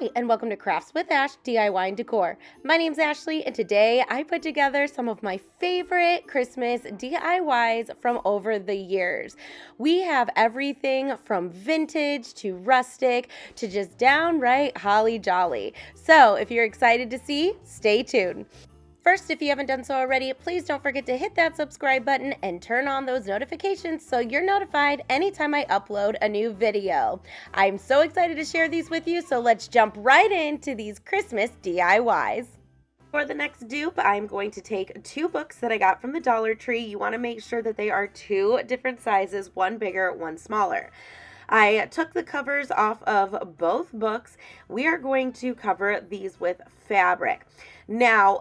Hi, and welcome to Crafts with Ash DIY and Decor. My name's Ashley, and today I put together some of my favorite Christmas DIYs from over the years. We have everything from vintage to rustic to just downright holly jolly. So if you're excited to see, stay tuned. First, if you haven't done so already, please don't forget to hit that subscribe button and turn on those notifications so you're notified anytime I upload a new video. I'm so excited to share these with you, so let's jump right into these Christmas DIYs. For the next dupe, I'm going to take two books that I got from the Dollar Tree. You want to make sure that they are two different sizes, one bigger, one smaller. I took the covers off of both books. We are going to cover these with fabric. Now,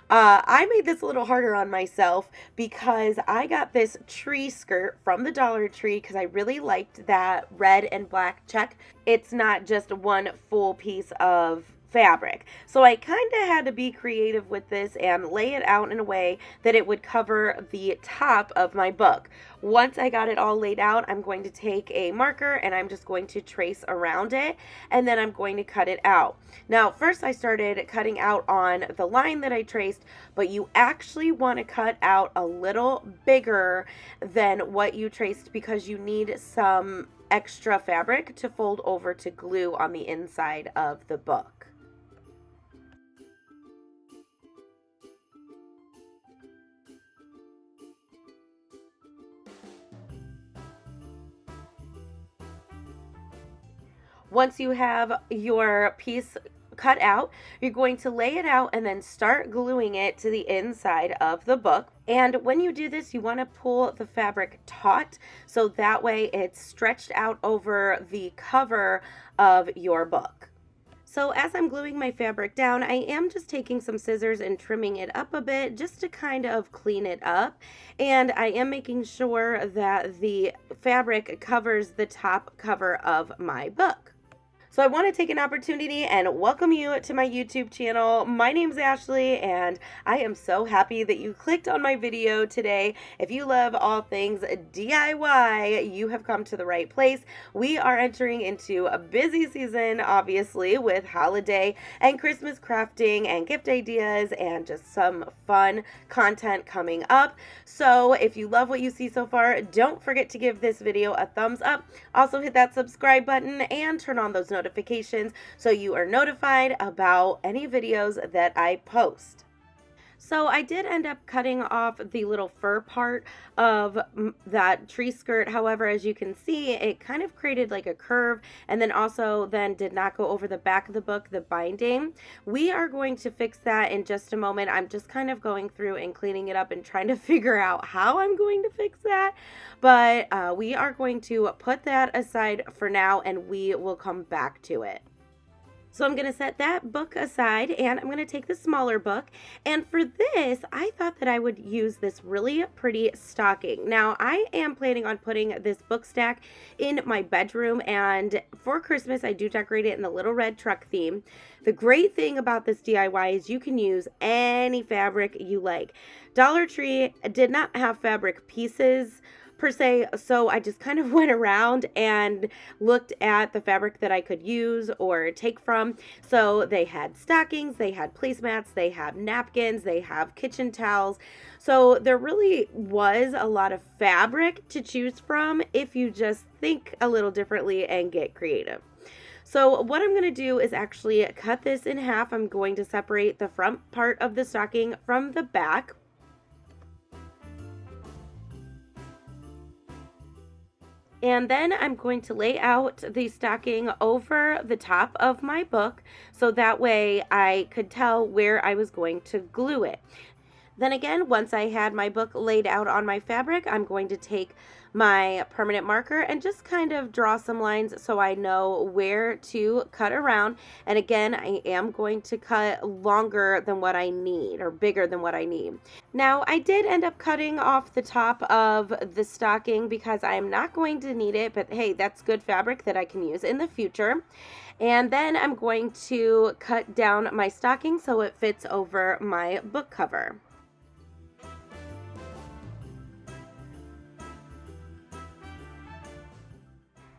I made this a little harder on myself because I got this tree skirt from the Dollar Tree because I really liked that red and black check. It's not just one full piece of fabric. So I kind of had to be creative with this and lay it out in a way that it would cover the top of my book. Once I got it all laid out, I'm going to take a marker and I'm just going to trace around it, and then I'm going to cut it out. Now, first I started cutting out on the line that I traced, but you actually want to cut out a little bigger than what you traced because you need some extra fabric to fold over to glue on the inside of the book. Once you have your piece cut out, you're going to lay it out and then start gluing it to the inside of the book. And when you do this, you want to pull the fabric taut so that way it's stretched out over the cover of your book. So as I'm gluing my fabric down, I am just taking some scissors and trimming it up a bit just to kind of clean it up. And I am making sure that the fabric covers the top cover of my book. So I want to take an opportunity and welcome you to my YouTube channel. My name's Ashley, and I am so happy that you clicked on my video today. If you love all things DIY, you have come to the right place. We are entering into a busy season, obviously, with holiday and Christmas crafting and gift ideas and just some fun content coming up. So if you love what you see so far, don't forget to give this video a thumbs up. Also hit that subscribe button and turn on those notifications so you are notified about any videos that I post. So I did end up cutting off the little fur part of that tree skirt. However, as you can see, it kind of created like a curve and then also then did not go over the back of the book, the binding. We are going to fix that in just a moment. I'm just kind of going through and cleaning it up and trying to figure out how I'm going to fix that. But we are going to put that aside for now and we will come back to it. So I'm going to set that book aside and I'm going to take the smaller book. And for this, I thought that I would use this really pretty stocking. Now, I am planning on putting this book stack in my bedroom, and for Christmas, I do decorate it in the little red truck theme. The great thing about this DIY is you can use any fabric you like. Dollar Tree did not have fabric pieces per se, so I just kind of went around and looked at the fabric that I could use or take from. So they had stockings, they had placemats, they have napkins, they have kitchen towels. So there really was a lot of fabric to choose from if you just think a little differently and get creative. So what I'm going to do is actually cut this in half. I'm going to separate the front part of the stocking from the back. And then I'm going to lay out the stocking over the top of my book so that way I could tell where I was going to glue it. Then again, once I had my book laid out on my fabric, I'm going to take my permanent marker and just kind of draw some lines so I know where to cut around. And again, I am going to cut longer than what I need or bigger than what I need. Now, I did end up cutting off the top of the stocking because I am not going to need it, but hey, that's good fabric that I can use in the future. And then I'm going to cut down my stocking so it fits over my book cover.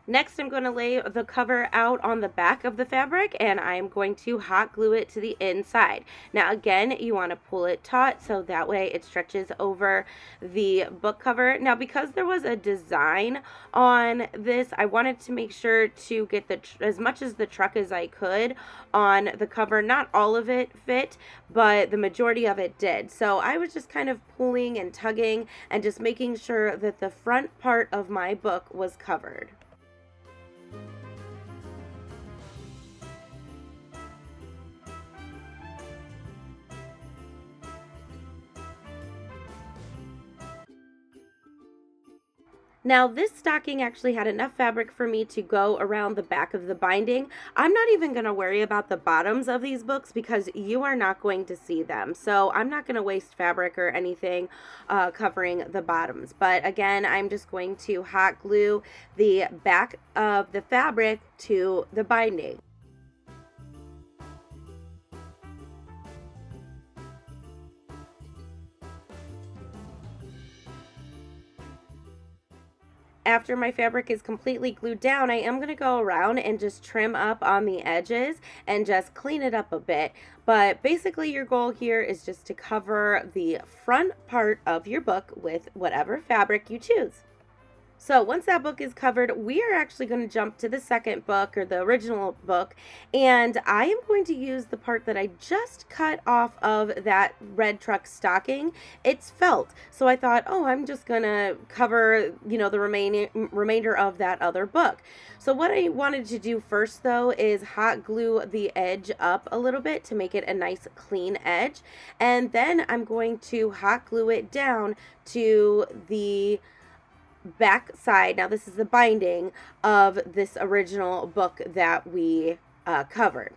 Next, I'm going to lay the cover out on the back of the fabric, and I'm going to hot glue it to the inside. Now again, you want to pull it taut so that way it stretches over the book cover. Now because there was a design on this, I wanted to make sure to get as much as the truck as I could on the cover. Not all of it fit, but the majority of it did. So I was just kind of pulling and tugging and just making sure that the front part of my book was covered. Now this stocking actually had enough fabric for me to go around the back of the binding. I'm not even going to worry about the bottoms of these books because you are not going to see them. So I'm not going to waste fabric or anything covering the bottoms. But again, I'm just going to hot glue the back of the fabric to the binding. After my fabric is completely glued down, I am going to go around and just trim up on the edges and just clean it up a bit. But basically your goal here is just to cover the front part of your book with whatever fabric you choose. So once that book is covered, we are actually going to jump to the second book, or the original book, and I am going to use the part that I just cut off of that red truck stocking. It's felt, so I thought, oh, I'm just going to cover, you know, the remainder of that other book. So what I wanted to do first, though, is hot glue the edge up a little bit to make it a nice clean edge, and then I'm going to hot glue it down to the back side. Now this is the binding of this original book that we covered.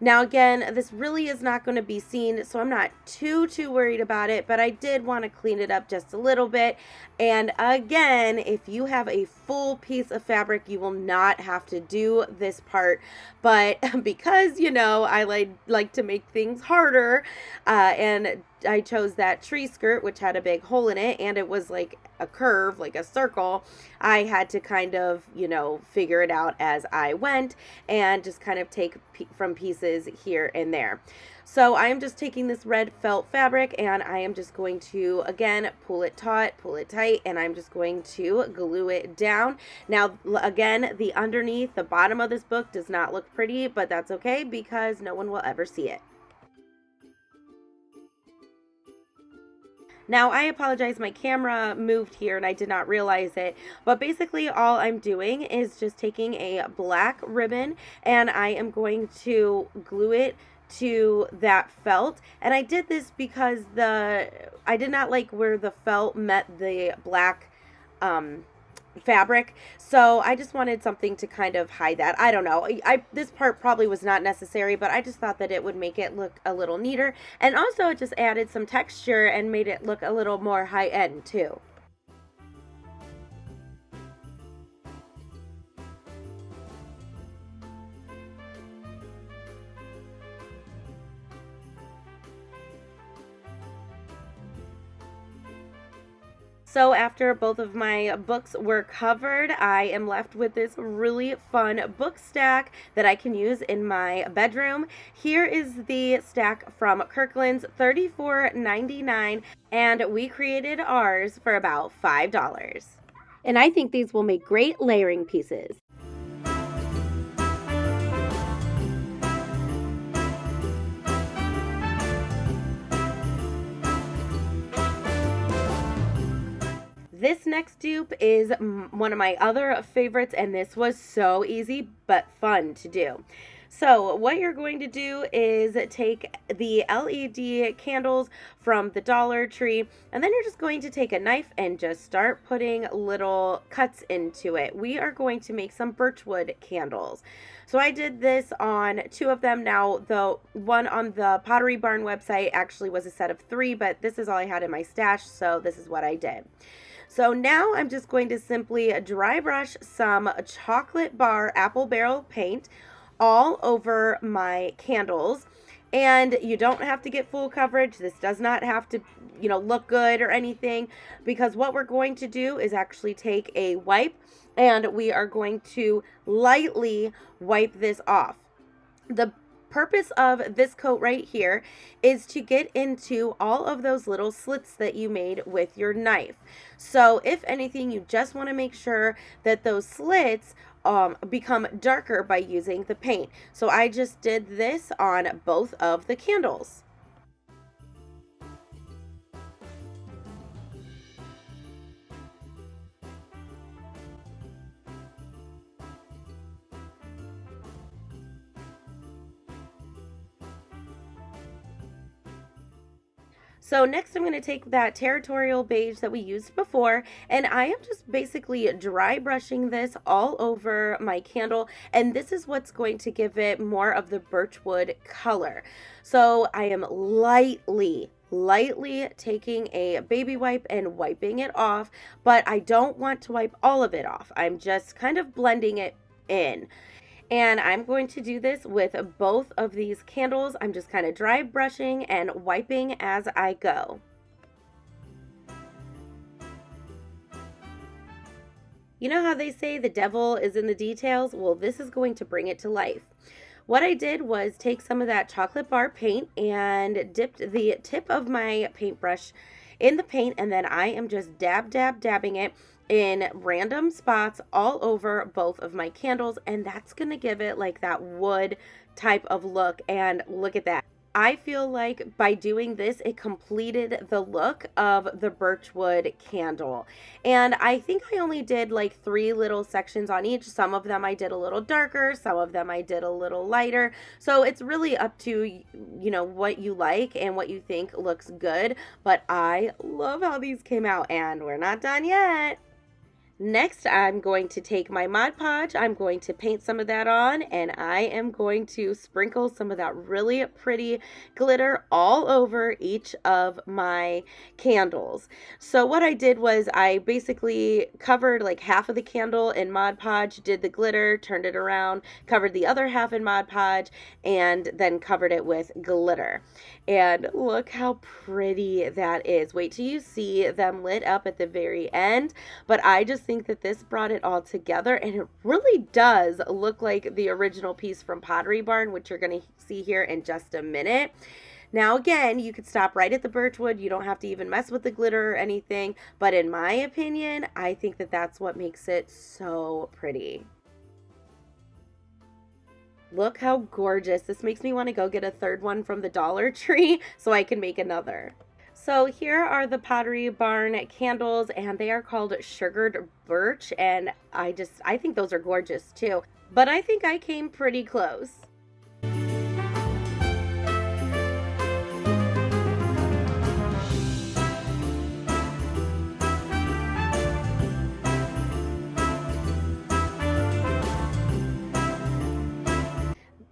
Now again, this really is not going to be seen, so I'm not too worried about it, but I did want to clean it up just a little bit. And again, if you have a full piece of fabric, you will not have to do this part, but because, you know, I like to make things harder, and I chose that tree skirt, which had a big hole in it, and it was like a curve, like a circle. I had to kind of, you know, figure it out as I went and just kind of take from pieces here and there. So I'm just taking this red felt fabric and I am just going to, again, pull it taut, pull it tight, and I'm just going to glue it down. Now, again, the underneath, the bottom of this book does not look pretty, but that's okay because no one will ever see it. Now, I apologize, my camera moved here and I did not realize it, but basically all I'm doing is just taking a black ribbon and I am going to glue it to that felt. And I did this because I did not like where the felt met the black fabric, so I just wanted something to kind of hide that. I don't know, this part probably was not necessary, but I just thought that it would make it look a little neater, and also it just added some texture and made it look a little more high-end too. So after both of my books were covered, I am left with this really fun book stack that I can use in my bedroom. Here is the stack from Kirkland's, $34.99, and we created ours for about $5. And I think these will make great layering pieces. This next dupe is one of my other favorites, and this was so easy but fun to do. So what you're going to do is take the LED candles from the Dollar Tree, and then you're just going to take a knife and just start putting little cuts into it. We are going to make some Birchwood candles. So I did this on 2 of them. Now the one on the Pottery Barn website actually was a set of 3, but this is all I had in my stash, so this is what I did. So now I'm just going to simply dry brush some chocolate bar apple barrel paint all over my candles. And you don't have to get full coverage. This does not have to, look good or anything, because what we're going to do is actually take a wipe and we are going to lightly wipe this off. The purpose of this coat right here is to get into all of those little slits that you made with your knife. So if anything, you just want to make sure that those slits become darker by using the paint. So I just did this on both of the candles. So next I'm going to take that territorial beige that we used before, and I am just basically dry brushing this all over my candle, and this is what's going to give it more of the birchwood color. So I am lightly taking a baby wipe and wiping it off, but I don't want to wipe all of it off. I'm just kind of blending it in. And I'm going to do this with both of these candles. I'm just kind of dry brushing and wiping as I go. You know how they say the devil is in the details? Well, this is going to bring it to life. What I did was take some of that chocolate bar paint and dipped the tip of my paintbrush in the paint, and then I am just dabbing it in random spots all over both of my candles, and that's gonna give it like that wood type of look. And look at that. I feel like by doing this, it completed the look of the birchwood candle. And I think I only did like 3 little sections on each. Some of them I did a little darker, some of them I did a little lighter. So it's really up to, what you like and what you think looks good. But I love how these came out, and we're not done yet. Next, I'm going to take my Mod Podge, I'm going to paint some of that on, and I am going to sprinkle some of that really pretty glitter all over each of my candles. So what I did was I basically covered like half of the candle in Mod Podge, did the glitter, turned it around, covered the other half in Mod Podge, and then covered it with glitter. And look how pretty that is. Wait till you see them lit up at the very end. But I just think that this brought it all together, and it really does look like the original piece from Pottery Barn, which you're going to see here in just a minute. Now again, you could stop right at the birchwood. You don't have to even mess with the glitter or anything. But in my opinion, I think that that's what makes it so pretty. Look how gorgeous. This makes me want to go get a third one from the Dollar Tree so I can make another. So here are the Pottery Barn candles, and they are called Sugared Birch, and I think those are gorgeous too. But I think I came pretty close.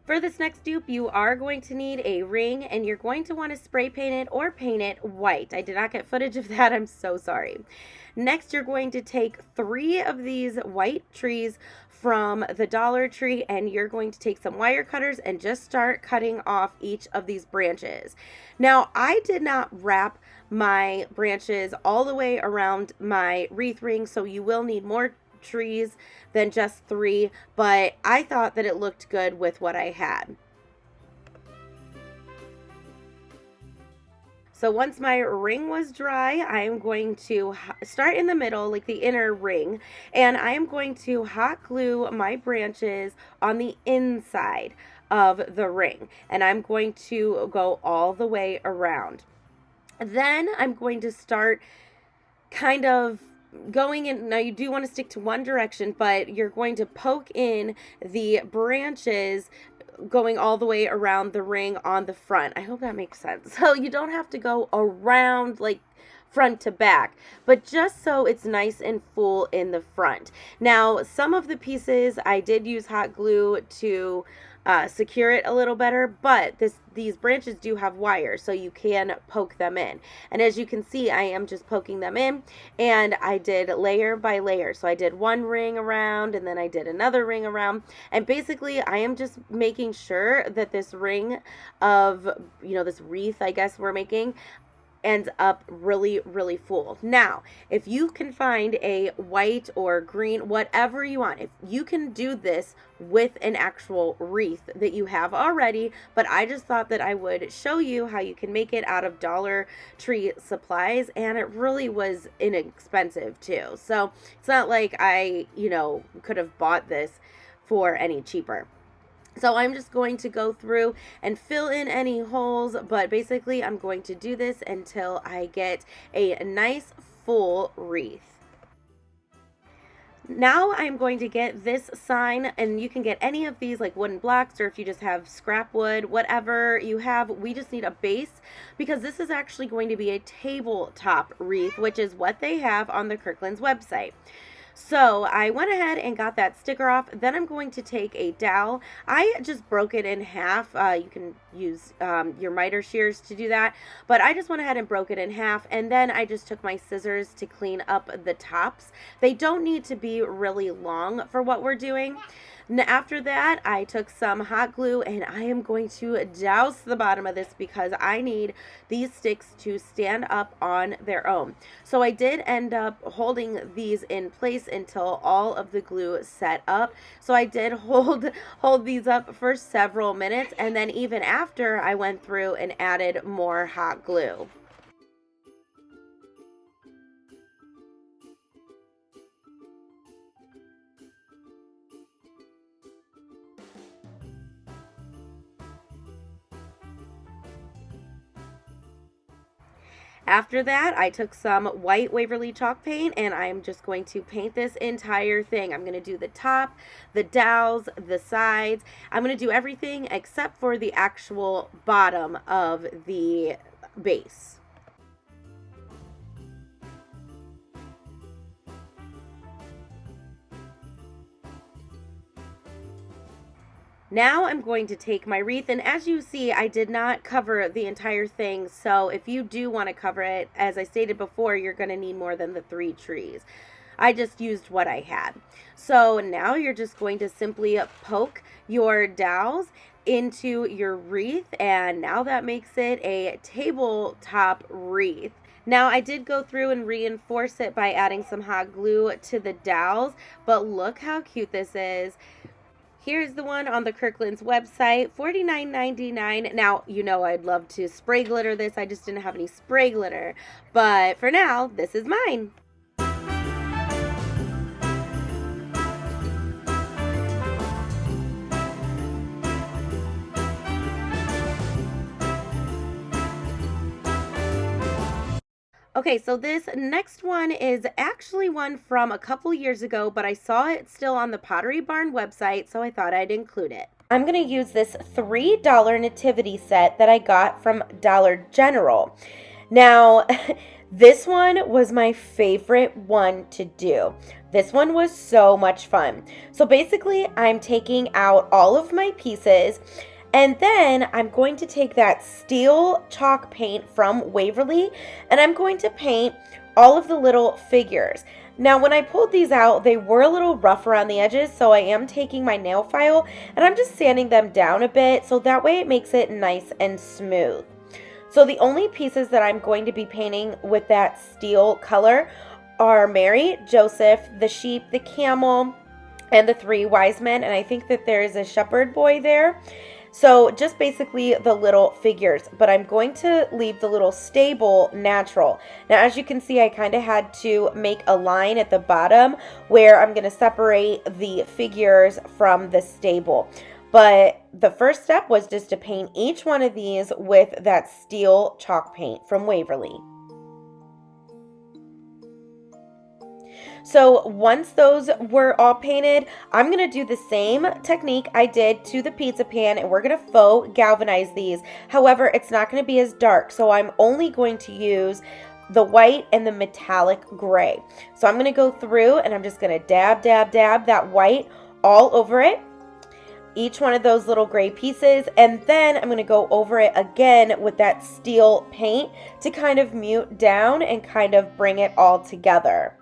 For this next dupe, you are going to need a ring, and you're going to want to spray paint it or paint it white. I did not get footage of that. I'm so sorry. Next, you're going to take 3 of these white trees from the Dollar Tree, and you're going to take some wire cutters and just start cutting off each of these branches. Now, I did not wrap my branches all the way around my wreath ring, so you will need more trees than just 3, but I thought that it looked good with what I had. So once my ring was dry, I'm going to start in the middle, like the inner ring, and I am going to hot glue my branches on the inside of the ring, and I'm going to go all the way around. Then I'm going to start kind of going in. Now you do want to stick to one direction, but you're going to poke in the branches going all the way around the ring on the front. I hope that makes sense. So you don't have to go around like front to back, but just so it's nice and full in the front. Now, some of the pieces I did use hot glue to secure it a little better, but these branches do have wires, so you can poke them in. And as you can see, I am just poking them in, and I did layer by layer. So I did one ring around, and then I did another ring around, and basically I am just making sure that this ring of, this wreath, I guess we're making, ends up really, really full. Now, if you can find a white or green, whatever you want, if you can do this with an actual wreath that you have already, but I just thought that I would show you how you can make it out of Dollar Tree supplies, and it really was inexpensive too. So it's not like I, could have bought this for any cheaper. So I'm just going to go through and fill in any holes, but basically I'm going to do this until I get a nice full wreath. Now I'm going to get this sign, and you can get any of these like wooden blocks, or if you just have scrap wood, whatever you have. We just need a base because this is actually going to be a tabletop wreath, which is what they have on the Kirkland's website. So I went ahead and got that sticker off. Then I'm going to take a dowel. I just broke it in half. You can use your miter shears to do that, but I just went ahead and broke it in half, and then I just took my scissors to clean up the tops. They don't need to be really long for what we're doing. After that, I took some hot glue, and I am going to douse the bottom of this because I need these sticks to stand up on their own. So I did end up holding these in place until all of the glue set up. So I did hold these up for several minutes, and then even after, I went through and added more hot glue. After that, I took some white Waverly chalk paint, and I am just going to paint this entire thing. I'm going to do the top, the dowels, the sides. I'm going to do everything except for the actual bottom of the base. Now I'm going to take my wreath, and as you see, I did not cover the entire thing, so if you do want to cover it, as I stated before, you're going to need more than the 3 trees. I just used what I had. So now you're just going to simply poke your dowels into your wreath, and now that makes it a tabletop wreath. Now, I did go through and reinforce it by adding some hot glue to the dowels, but look how cute this is. Here's the one on the Kirkland's website, $49.99. Now, I'd love to spray glitter this. I just didn't have any spray glitter. But for now, this is mine. Okay, so this next one is actually one from a couple years ago, but I saw it still on the Pottery Barn website, so I thought I'd include it. I'm going to use this $3 nativity set that I got from Dollar General. Now, this one was my favorite one to do. This one was so much fun. So basically, I'm taking out all of my pieces, and then I'm going to take that steel chalk paint from Waverly, and I'm going to paint all of the little figures. Now, when I pulled these out, they were a little rough around the edges, so I am taking my nail file, and I'm just sanding them down a bit, so that way it makes it nice and smooth. So the only pieces that I'm going to be painting with that steel color are Mary, Joseph, the sheep, the camel, and the 3 wise men, and I think that there's a shepherd boy there. So just basically the little figures, but I'm going to leave the little stable natural. Now, as you can see, I kind of had to make a line at the bottom where I'm going to separate the figures from the stable. But the first step was just to paint each one of these with that steel chalk paint from Waverly. So once those were all painted, I'm going to do the same technique I did to the pizza pan, and we're going to faux galvanize these. However, it's not going to be as dark, so I'm only going to use the white and the metallic gray. So I'm going to go through and I'm just going to dab, dab, dab that white all over it. each one of those little gray pieces, and then I'm going to go over it again with that steel paint to kind of mute down and kind of bring it all together.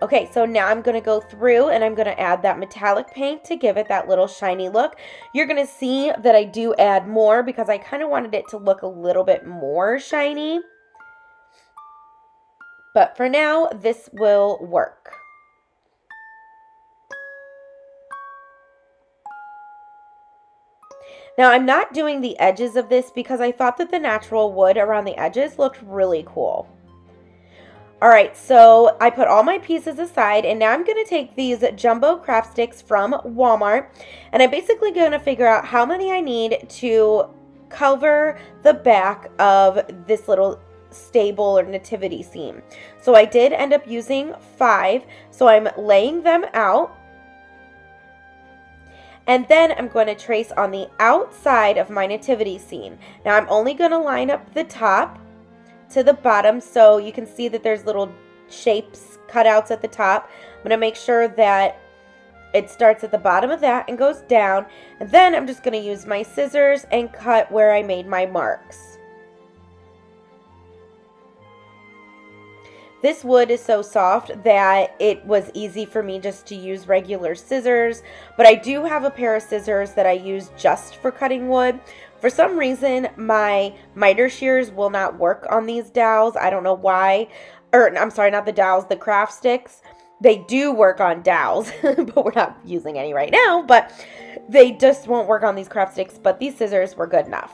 Okay, so now I'm going to go through and I'm going to add that metallic paint to give it that little shiny look. You're going to see that I do add more because I kind of wanted it to look a little bit more shiny. But for now, this will work. Now, I'm not doing the edges of this because I thought that the natural wood around the edges looked really cool. All right, so I put all my pieces aside, and now I'm going to take these jumbo craft sticks from Walmart, and I'm basically going to figure out how many I need to cover the back of this little stable or nativity scene. So I did end up using 5, so I'm laying them out. And then I'm going to trace on the outside of my nativity scene. Now I'm only going to line up the top to the bottom, so you can see that there's little shapes, cutouts at the top. I'm going to make sure that it starts at the bottom of that and goes down, and then I'm just going to use my scissors and cut where I made my marks. This wood is so soft that it was easy for me just to use regular scissors, but I do have a pair of scissors that I use just for cutting wood. For some reason, my miter shears will not work on these dowels. I don't know why. Or, I'm sorry, not the dowels, the craft sticks. They do work on dowels, but we're not using any right now. But they just won't work on these craft sticks, but these scissors were good enough.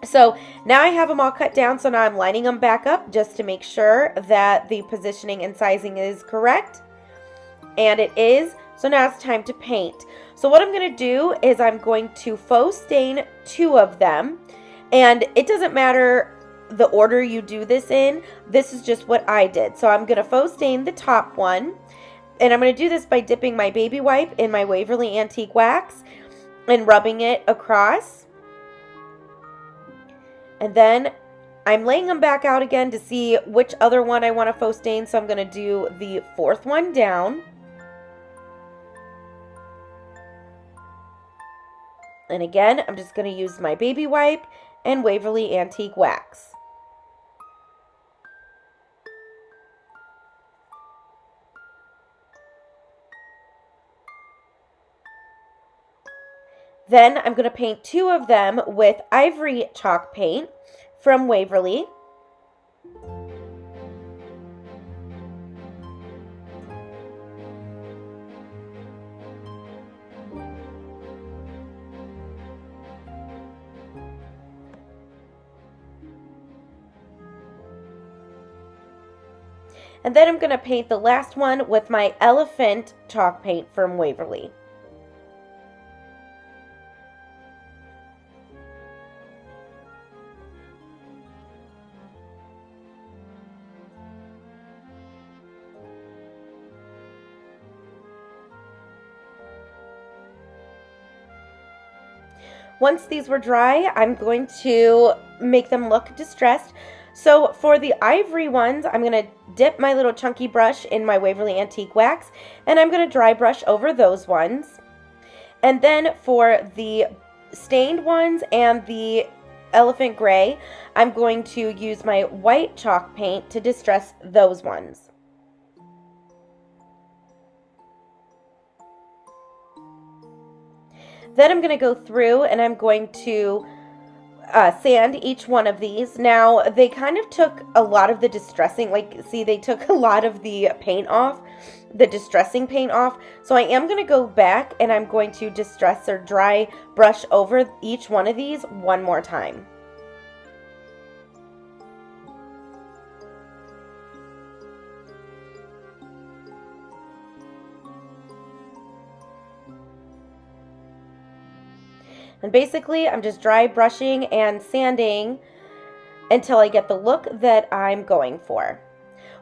So now I have them all cut down, so now I'm lining them back up just to make sure that the positioning and sizing is correct. And it is. So now it's time to paint. So what I'm going to do is I'm going to faux stain 2 of them. And it doesn't matter the order you do this in. This is just what I did. So I'm going to faux stain the top one. And I'm going to do this by dipping my baby wipe in my Waverly Antique Wax and rubbing it across. And then I'm laying them back out again to see which other one I want to faux stain. So I'm going to do the 4th one down. And again, I'm just going to use my baby wipe and Waverly Antique Wax. Then I'm going to paint 2 of them with ivory chalk paint from Waverly. And then I'm going to paint the last one with my elephant chalk paint from Waverly. Once these were dry, I'm going to make them look distressed. So for the ivory ones, I'm going to dip my little chunky brush in my Waverly Antique Wax, and I'm going to dry brush over those ones. And then for the stained ones and the elephant gray, I'm going to use my white chalk paint to distress those ones. Then I'm going to go through and I'm going to sand each one of these. Now, they kind of took a lot of the distressing, like, see, they took a lot of the paint off, the distressing paint off. So I am going to go back and I'm going to distress or dry brush over each one of these one more time. And basically, I'm just dry brushing and sanding until I get the look that I'm going for.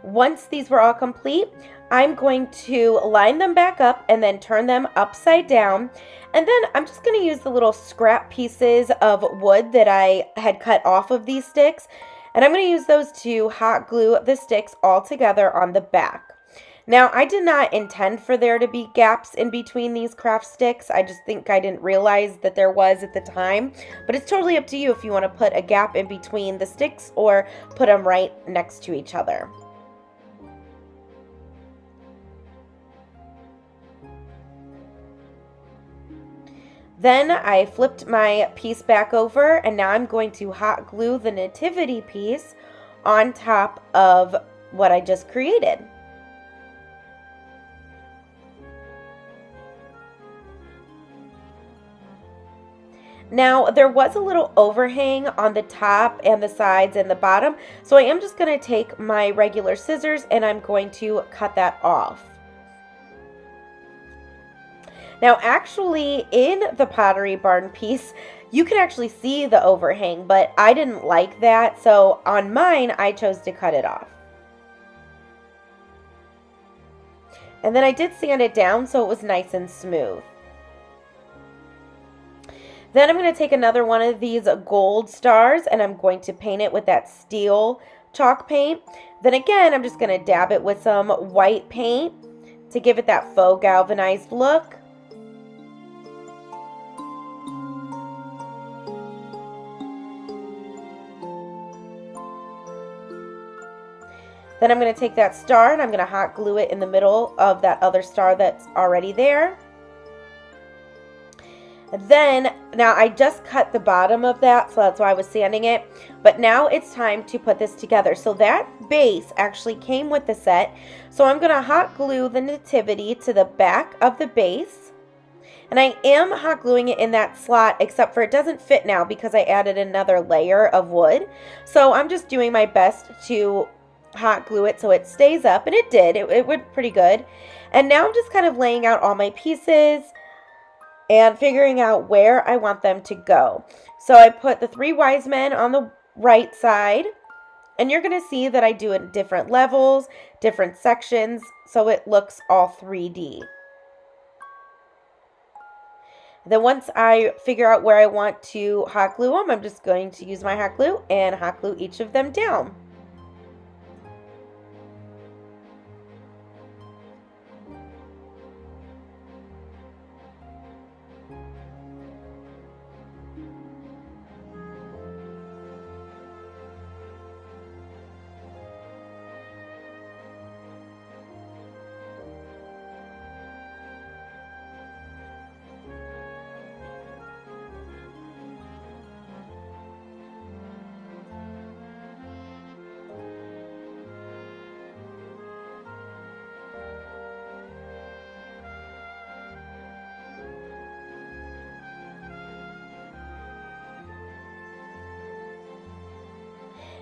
Once these were all complete, I'm going to line them back up and then turn them upside down. And then I'm just going to use the little scrap pieces of wood that I had cut off of these sticks. And I'm going to use those to hot glue the sticks all together on the back. Now, I did not intend for there to be gaps in between these craft sticks. I just think I didn't realize that there was at the time. But it's totally up to you if you want to put a gap in between the sticks or put them right next to each other. Then I flipped my piece back over, and now I'm going to hot glue the nativity piece on top of what I just created. Now, there was a little overhang on the top and the sides and the bottom, so I am just going to take my regular scissors and I'm going to cut that off. Now, actually, in the Pottery Barn piece, you can actually see the overhang, but I didn't like that, so on mine, I chose to cut it off. And then I did sand it down so it was nice and smooth. Then I'm going to take another one of these gold stars and I'm going to paint it with that steel chalk paint. Then again, I'm just going to dab it with some white paint to give it that faux galvanized look. Then I'm going to take that star and I'm going to hot glue it in the middle of that other star that's already there. Then, now I just cut the bottom of that, so that's why I was sanding it. But now it's time to put this together. So that base actually came with the set. So I'm going to hot glue the nativity to the back of the base. And I am hot gluing it in that slot, except for it doesn't fit now because I added another layer of wood. So I'm just doing my best to hot glue it so it stays up. And it did. It went pretty good. And now I'm just kind of laying out all my pieces and figuring out where I want them to go. So I put the 3 wise men on the right side, and you're going to see that I do it in different levels, different sections, so it looks all 3D. Then once I figure out where I want to hot glue them, I'm just going to use my hot glue and hot glue each of them down.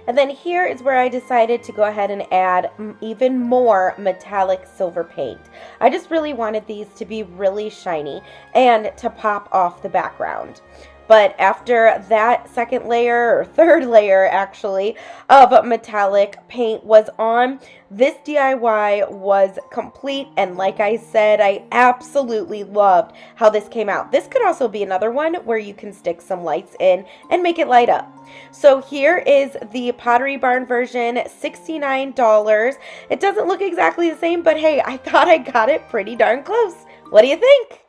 And then here is where I decided to go ahead and add even more metallic silver paint. I just really wanted these to be really shiny and to pop off the background. But after that second layer, or third layer actually, of metallic paint was on, this DIY was complete. And like I said, I absolutely loved how this came out. This could also be another one where you can stick some lights in and make it light up. So here is the Pottery Barn version, $69. It doesn't look exactly the same, but hey, I thought I got it pretty darn close. What do you think?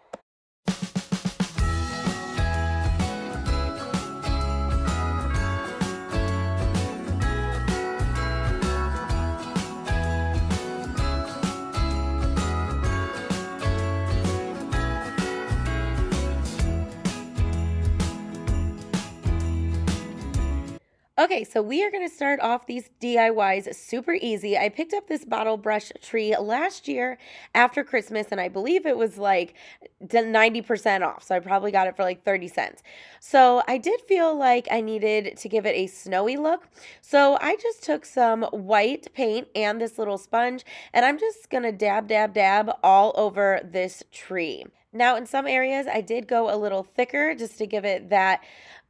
Okay, so we are going to start off these DIYs super easy. I picked up this Bottlebrush Tree last year after Christmas, and I believe it was like 90% off, so I probably got it for like 30 cents. So I did feel like I needed to give it a snowy look, so I just took some white paint and this little sponge, and I'm just going to dab all over this tree. Now, in some areas, I did go a little thicker just to give it that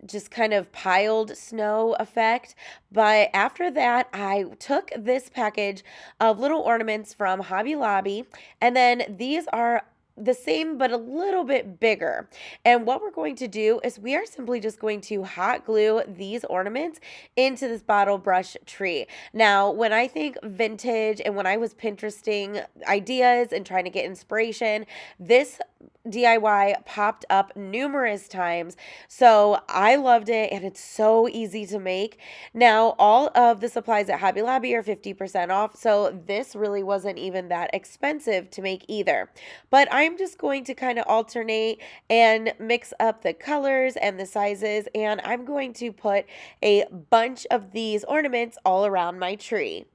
just kind of piled snow effect. But after that, I took this package of little ornaments from Hobby Lobby, and then these are the same but a little bit bigger. And what we're going to do is we are simply just going to hot glue these ornaments into this Bottlebrush Tree. Now, when I think vintage and when I was Pinteresting ideas and trying to get inspiration, this DIY popped up numerous times. So I loved it, and it's so easy to make. Now, all of the supplies at Hobby Lobby are 50% off, so this really wasn't even that expensive to make either. But I'm just going to kind of alternate and mix up the colors and the sizes, and I'm going to put a bunch of these ornaments all around my tree.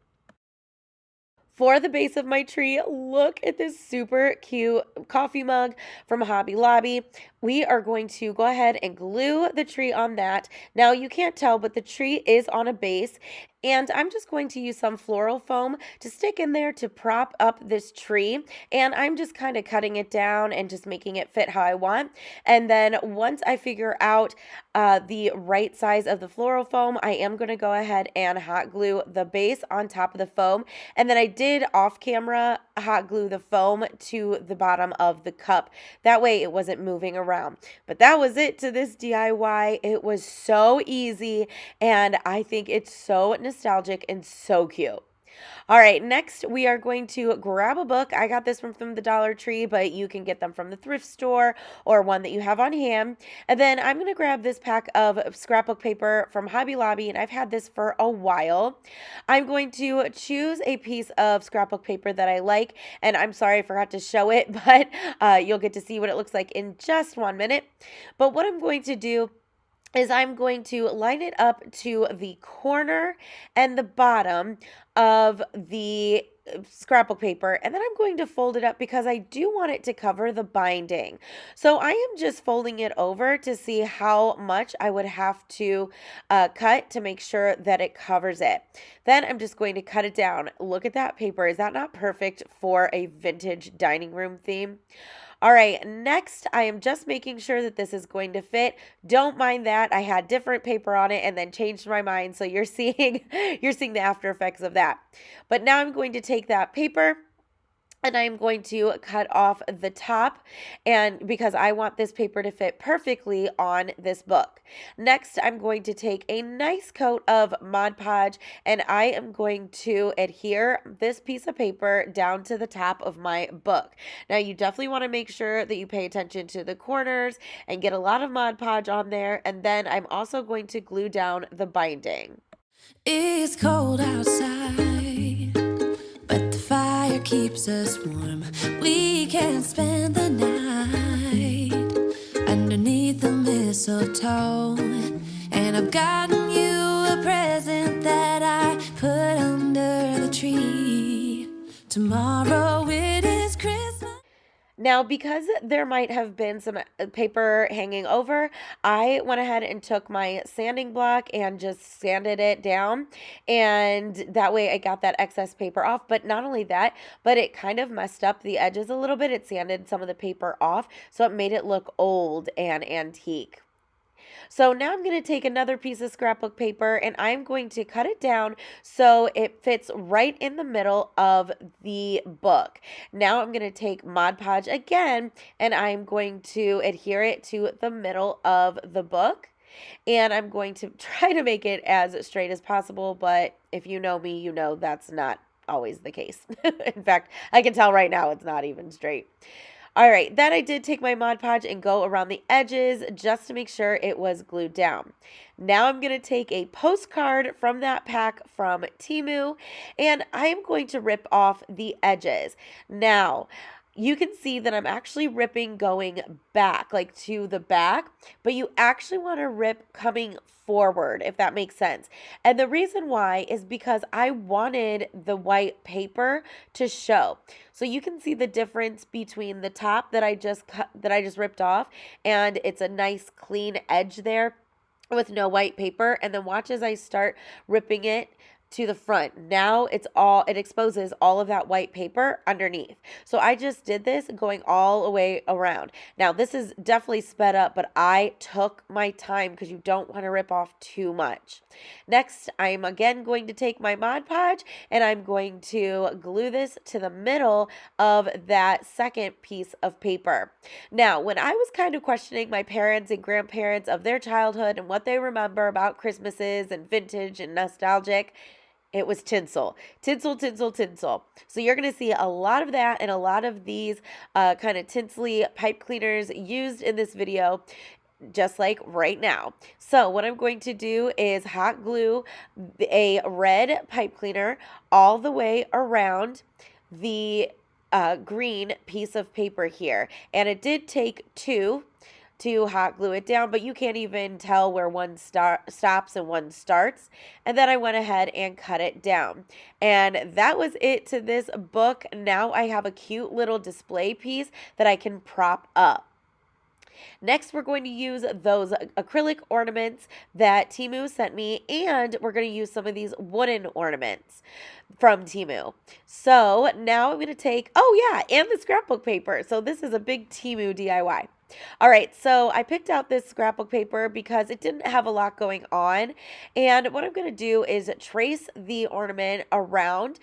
For the base of my tree, look at this super cute coffee mug from Hobby Lobby. We are going to go ahead and glue the tree on that. Now, you can't tell, but the tree is on a base, and I'm just going to use some floral foam to stick in there to prop up this tree, and I'm just kind of cutting it down and just making it fit how I want. And then once I figure out the right size of the floral foam, I am going to go ahead and hot glue the base on top of the foam. And then I did off camera hot glue the foam to the bottom of the cup. That way it wasn't moving around. But that was it to this DIY. It was so easy, and I think it's so nostalgic and so cute. All right, next we are going to grab a book. I got this from the Dollar Tree, but you can get them from the thrift store or one that you have on hand. And then I'm going to grab this pack of scrapbook paper from Hobby Lobby, and I've had this for a while. I'm going to choose a piece of scrapbook paper that I like, and I'm sorry I forgot to show it, but you'll get to see what it looks like in just 1 minute. But what I'm going to do is I'm going to line it up to the corner and the bottom of the scrapbook paper, and then I'm going to fold it up because I do want it to cover the binding. So I am just folding it over to see how much I would have to cut to make sure that it covers it. Then I'm just going to cut it down. Look at that paper. Is that not perfect for a vintage dining room theme? All right, next I am just making sure that this is going to fit. Don't mind that. I had different paper on it and then changed my mind. So you're seeing the after effects of that. But now I'm going to take that paper and I'm going to cut off the top, and because I want this paper to fit perfectly on this book. Next, I'm going to take a nice coat of Mod Podge, and I am going to adhere this piece of paper down to the top of my book. Now, you definitely want to make sure that you pay attention to the corners and get a lot of Mod Podge on there, and then I'm also going to glue down the binding. It's cold outside, but the fire keeps us warm. We can spend the night underneath the mistletoe. And I've gotten you a present that I put under the tree. Tomorrow it is Christmas. Now, because there might have been some paper hanging over, I went ahead and took my sanding block and just sanded it down. And that way I got that excess paper off. But not only that, but it kind of messed up the edges a little bit. It sanded some of the paper off, so it made it look old and antique. So now I'm going to take another piece of scrapbook paper and I'm going to cut it down so it fits right in the middle of the book. Now I'm going to take Mod Podge again and I'm going to adhere it to the middle of the book. And I'm going to try to make it as straight as possible, but if you know me, you know that's not always the case. In fact, I can tell right now it's not even straight. All right, then I did take my Mod Podge and go around the edges just to make sure it was glued down. Now I'm going to take a postcard from that pack from Temu, and I am going to rip off the edges. Now, you can see that I'm actually ripping going back, like to the back, but you actually want to rip coming forward, if that makes sense. And the reason why is because I wanted the white paper to show. So you can see the difference between the top that I just ripped off, and it's a nice clean edge there with no white paper. And then watch as I start ripping it to the front. Now it exposes all of that white paper underneath. So I just did this going all the way around. Now this is definitely sped up, but I took my time because you don't want to rip off too much. Next, I'm again going to take my Mod Podge and I'm going to glue this to the middle of that second piece of paper. Now, when I was kind of questioning my parents and grandparents of their childhood and what they remember about Christmases and vintage and nostalgic, it was tinsel. Tinsel, tinsel, tinsel. So you're going to see a lot of that and a lot of these kind of tinsely pipe cleaners used in this video, just like right now. So what I'm going to do is hot glue a red pipe cleaner all the way around the green piece of paper here. And it did take two to hot glue it down, but you can't even tell where one stops and one starts. And then I went ahead and cut it down. And that was it to this book. Now I have a cute little display piece that I can prop up. Next, we're going to use those acrylic ornaments that Temu sent me, and we're going to use some of these wooden ornaments from Temu. So now I'm going to take, oh yeah, and the scrapbook paper. So this is a big Temu DIY. All right, so I picked out this scrapbook paper because it didn't have a lot going on. And what I'm going to do is trace the ornament around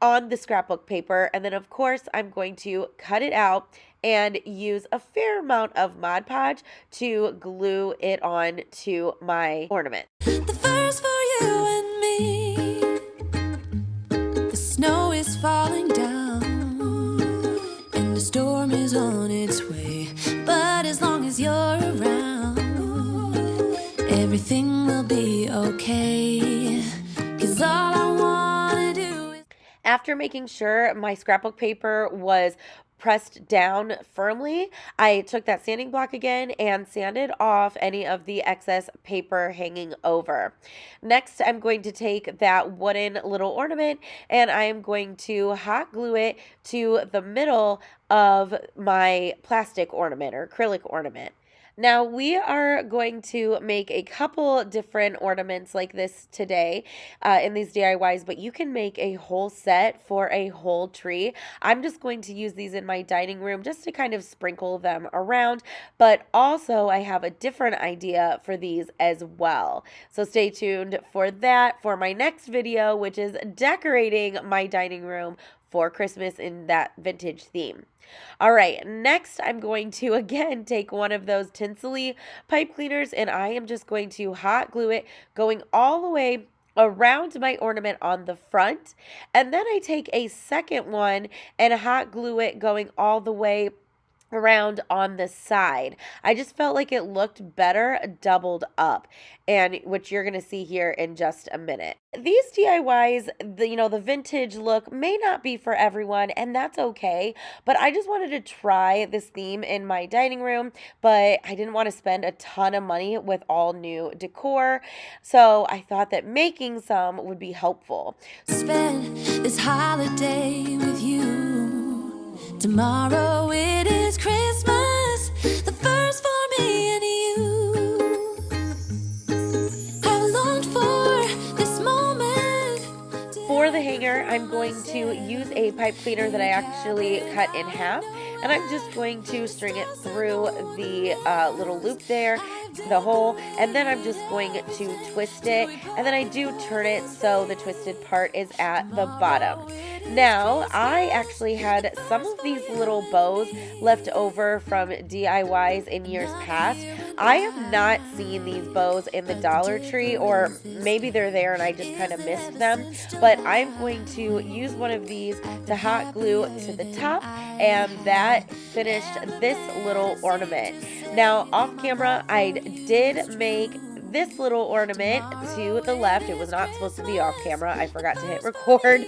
on the scrapbook paper. And then, of course, I'm going to cut it out and use a fair amount of Mod Podge to glue it on to my ornament. The first for you and me. The snow is falling down and the storm is on its way. But as long as you're around, everything will be okay. 'Cause all I wanna do is... After making sure my scrapbook paper was pressed down firmly, I took that sanding block again and sanded off any of the excess paper hanging over. Next, I'm going to take that wooden little ornament and I am going to hot glue it to the middle of my plastic ornament or acrylic ornament. Now we are going to make a couple different ornaments like this today in these DIYs, but you can make a whole set for a whole tree. I'm just going to use these in my dining room just to kind of sprinkle them around, but also I have a different idea for these as well. So stay tuned for that for my next video, which is decorating my dining room for Christmas in that vintage theme. All right, next I'm going to again take one of those tinsely pipe cleaners and I am just going to hot glue it going all the way around my ornament on the front. And then I take a second one and hot glue it going all the way around on the side. I just felt like it looked better doubled up, and which you're going to see here in just a minute. These DIYs, the vintage look may not be for everyone, and that's okay, but I just wanted to try this theme in my dining room, but I didn't want to spend a ton of money with all new decor, so I thought that making some would be helpful. Spend this holiday with you. Tomorrow it is Christmas, the first for me and you. I longed for this moment. For the hanger, I'm going to use a pipe cleaner that I actually cut in half, and I'm just going to string it through the little loop there, the hole, and then I'm just going to twist it, and then I do turn it so the twisted part is at the bottom. Now, I actually had some of these little bows left over from DIYs in years past. I have not seen these bows in the Dollar Tree, or maybe they're there and I just kind of missed them, but I'm going to use one of these to hot glue to the top, and that finished this little ornament. Now, off camera, I did make this little ornament to the left. It was not supposed to be off camera. I forgot to hit record.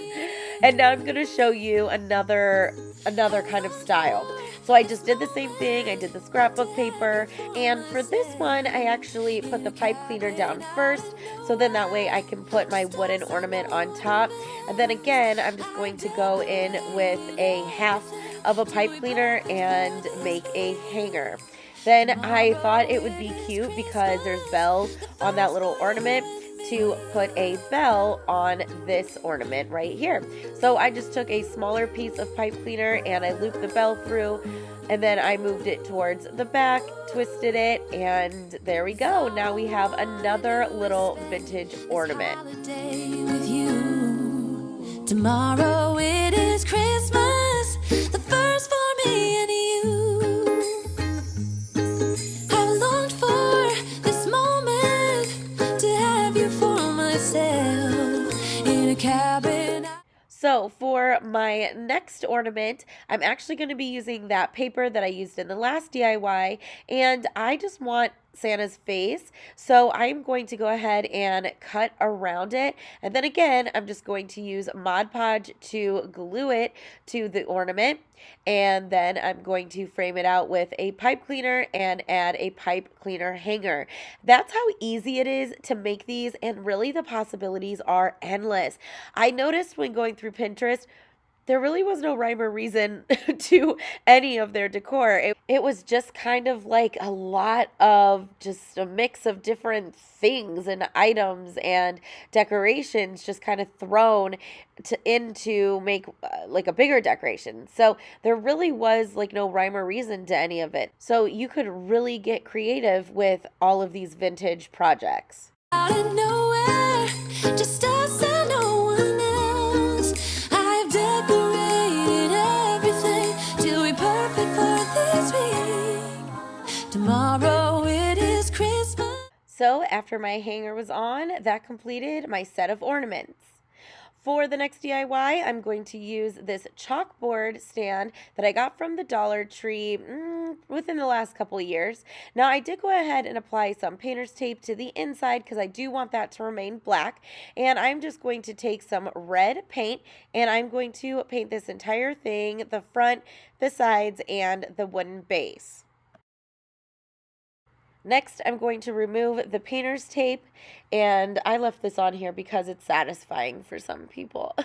And now I'm going to show you another kind of style. So I just did the same thing. I did the scrapbook paper. And for this one, I actually put the pipe cleaner down first. So then that way I can put my wooden ornament on top. And then again, I'm just going to go in with a half of a pipe cleaner and make a hanger. Then I thought it would be cute because there's bells on that little ornament. to put a bell on this ornament right here. So I just took a smaller piece of pipe cleaner and I looped the bell through, and then I moved it towards the back, twisted it, and there we go. Now we have another little vintage ornament. Tomorrow it is Christmas, the first for me and you. I've longed for this moment to have you for myself in a cabin. So for my next ornament, I'm actually going to be using that paper that I used in the last DIY, and I just want Santa's face. So I'm going to go ahead and cut around it. And then again, I'm just going to use Mod Podge to glue it to the ornament. And then I'm going to frame it out with a pipe cleaner and add a pipe cleaner hanger. That's how easy it is to make these, and really the possibilities are endless. I noticed when going through Pinterest, there really was no rhyme or reason to any of their decor. It was just kind of like a lot of just a mix of different things and items and decorations just kind of thrown into make like a bigger decoration. So there really was like no rhyme or reason to any of it. So you could really get creative with all of these vintage projects. Out of nowhere, just us and no one else. I've decorated everything till we're perfect for this week. Tomorrow it is Christmas. So after my hanger was on, that completed my set of ornaments. For the next DIY, I'm going to use this chalkboard stand that I got from the Dollar Tree within the last couple of years. Now, I did go ahead and apply some painter's tape to the inside because I do want that to remain black. And I'm just going to take some red paint and I'm going to paint this entire thing, the front, the sides, and the wooden base. Next, I'm going to remove the painter's tape, and I left this on here because it's satisfying for some people.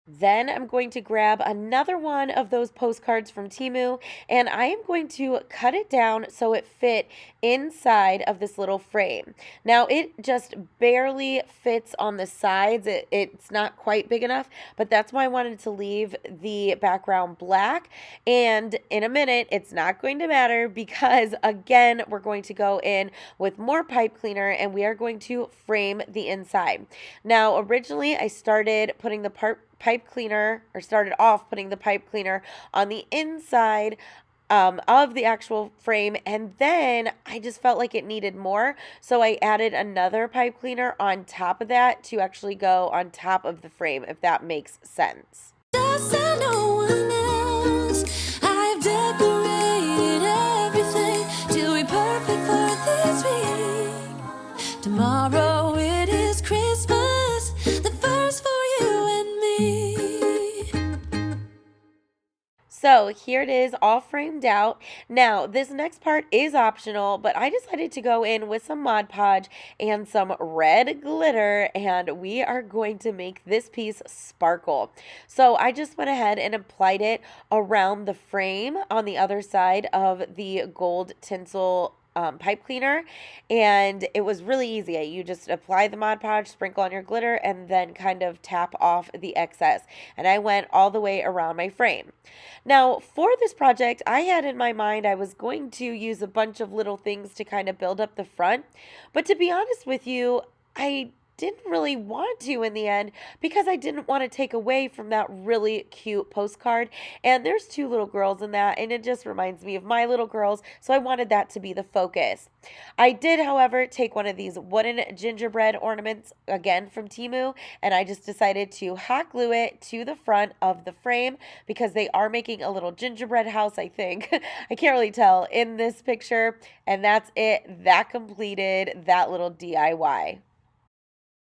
Then I'm going to grab another one of those postcards from Temu, and I am going to cut it down so it fit inside of this little frame. Now, it just barely fits on the sides. It's not quite big enough, but that's why I wanted to leave the background black. And in a minute, it's not going to matter because, again, we're going to go in with more pipe cleaner, and we are going to frame the inside. Now, originally, I started putting the pipe cleaner, or started off putting the pipe cleaner on the inside of the actual frame, and then I just felt like it needed more, so I added another pipe cleaner on top of that to actually go on top of the frame, if that makes sense. Just no one else. I've decorated everything till we're perfect for this week. Tomorrow it is Christmas, the first for you and me. So here it is, all framed out. Now, this next part is optional, but I decided to go in with some Mod Podge and some red glitter, and we are going to make this piece sparkle. So I just went ahead and applied it around the frame on the other side of the gold tinsel pipe cleaner, and it was really easy. You just apply the Mod Podge, sprinkle on your glitter, and then kind of tap off the excess. And I went all the way around my frame. Now, for this project, I had in my mind I was going to use a bunch of little things to kind of build up the front, but to be honest with you, I didn't really want to in the end because I didn't want to take away from that really cute postcard. And there's two little girls in that, and it just reminds me of my little girls, so I wanted that to be the focus. I did, however, take one of these wooden gingerbread ornaments, again from Temu, and I just decided to hot glue it to the front of the frame because they are making a little gingerbread house, I think. I can't really tell in this picture, and that's it. That completed that little DIY.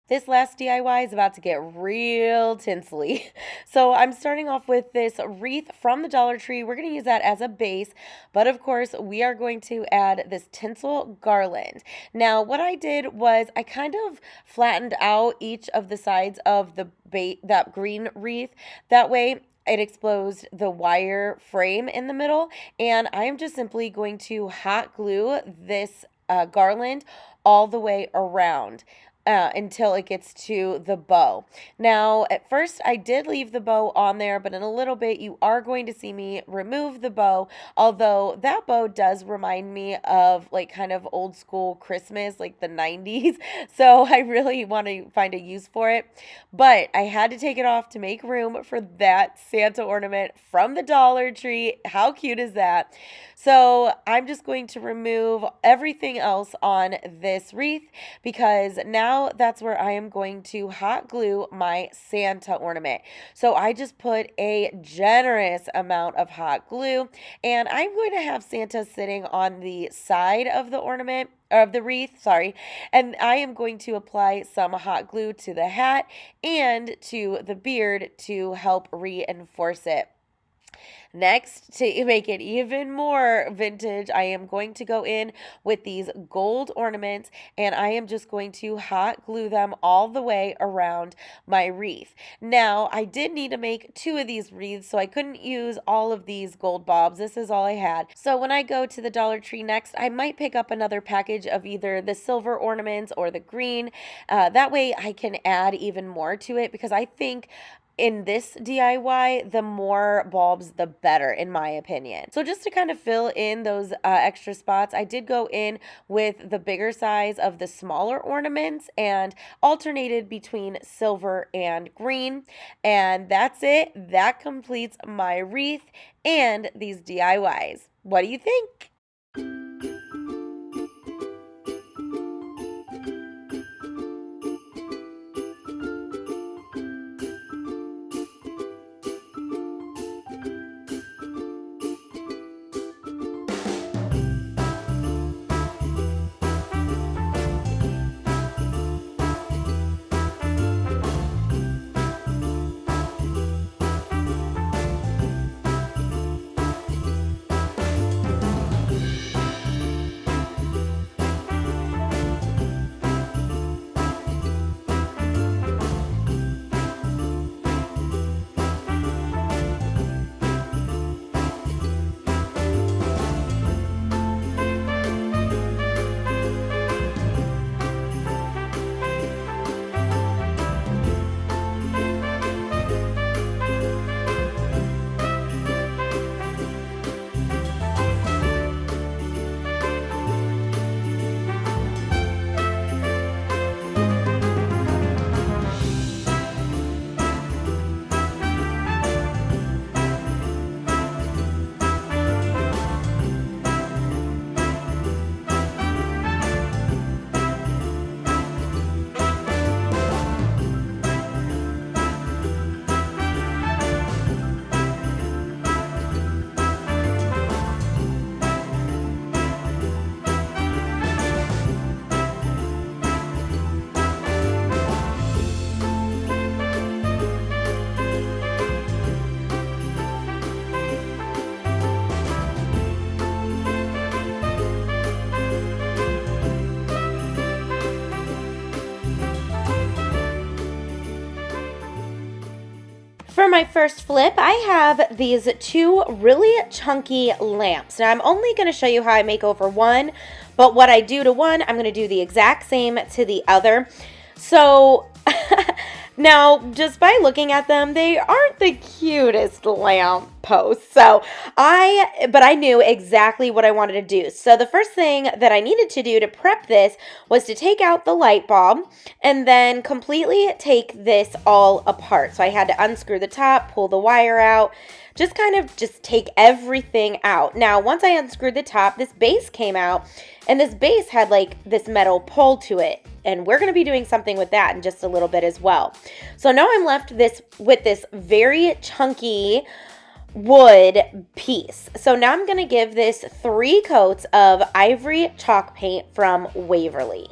This last DIY is about to get real tinsely. So I'm starting off with this wreath from the Dollar Tree. We're going to use that as a base, but of course we are going to add this tinsel garland. Now what I did was I kind of flattened out each of the sides of that green wreath. That way it exposed the wire frame in the middle, and I'm just simply going to hot glue this garland all the way around. until it gets to the bow. Now, at first I did leave the bow on there, but in a little bit you are going to see me remove the bow, although that bow does remind me of like kind of old school Christmas, like the 90s. So I really want to find a use for it, but I had to take it off to make room for that Santa ornament from the Dollar Tree. How cute is that? So I'm just going to remove everything else on this wreath because now that's where I am going to hot glue my Santa ornament. So I just put a generous amount of hot glue, and I'm going to have Santa sitting on the side of the ornament, of the wreath, sorry, and I am going to apply some hot glue to the hat and to the beard to help reinforce it. Next, to make it even more vintage, I am going to go in with these gold ornaments, and I am just going to hot glue them all the way around my wreath. Now, I did need to make 2 of these wreaths, so I couldn't use all of these gold bobs. This is all I had. So when I go to the Dollar Tree next, I might pick up another package of either the silver ornaments or the green. That way I can add even more to it, because I think in this DIY, the more bulbs, the better, in my opinion. So just to kind of fill in those extra spots, I did go in with the bigger size of the smaller ornaments and alternated between silver and green. And that's it. That completes my wreath and these DIYs. What do you think? For my first flip, I have these 2 really chunky lamps. Now, I'm only going to show you how I make over one, but what I do to one, I'm going to do the exact same to the other. So, now, just by looking at them, they aren't the cutest lamp posts. But I knew exactly what I wanted to do. So the first thing that I needed to do to prep this was to take out the light bulb and then completely take this all apart. So I had to unscrew the top, pull the wire out, just take everything out. Now, once I unscrewed the top, this base came out, and this base had like this metal pole to it. And we're going to be doing something with that in just a little bit as well. So now I'm left with this very chunky wood piece. So now I'm going to give this 3 coats of ivory chalk paint from Waverly.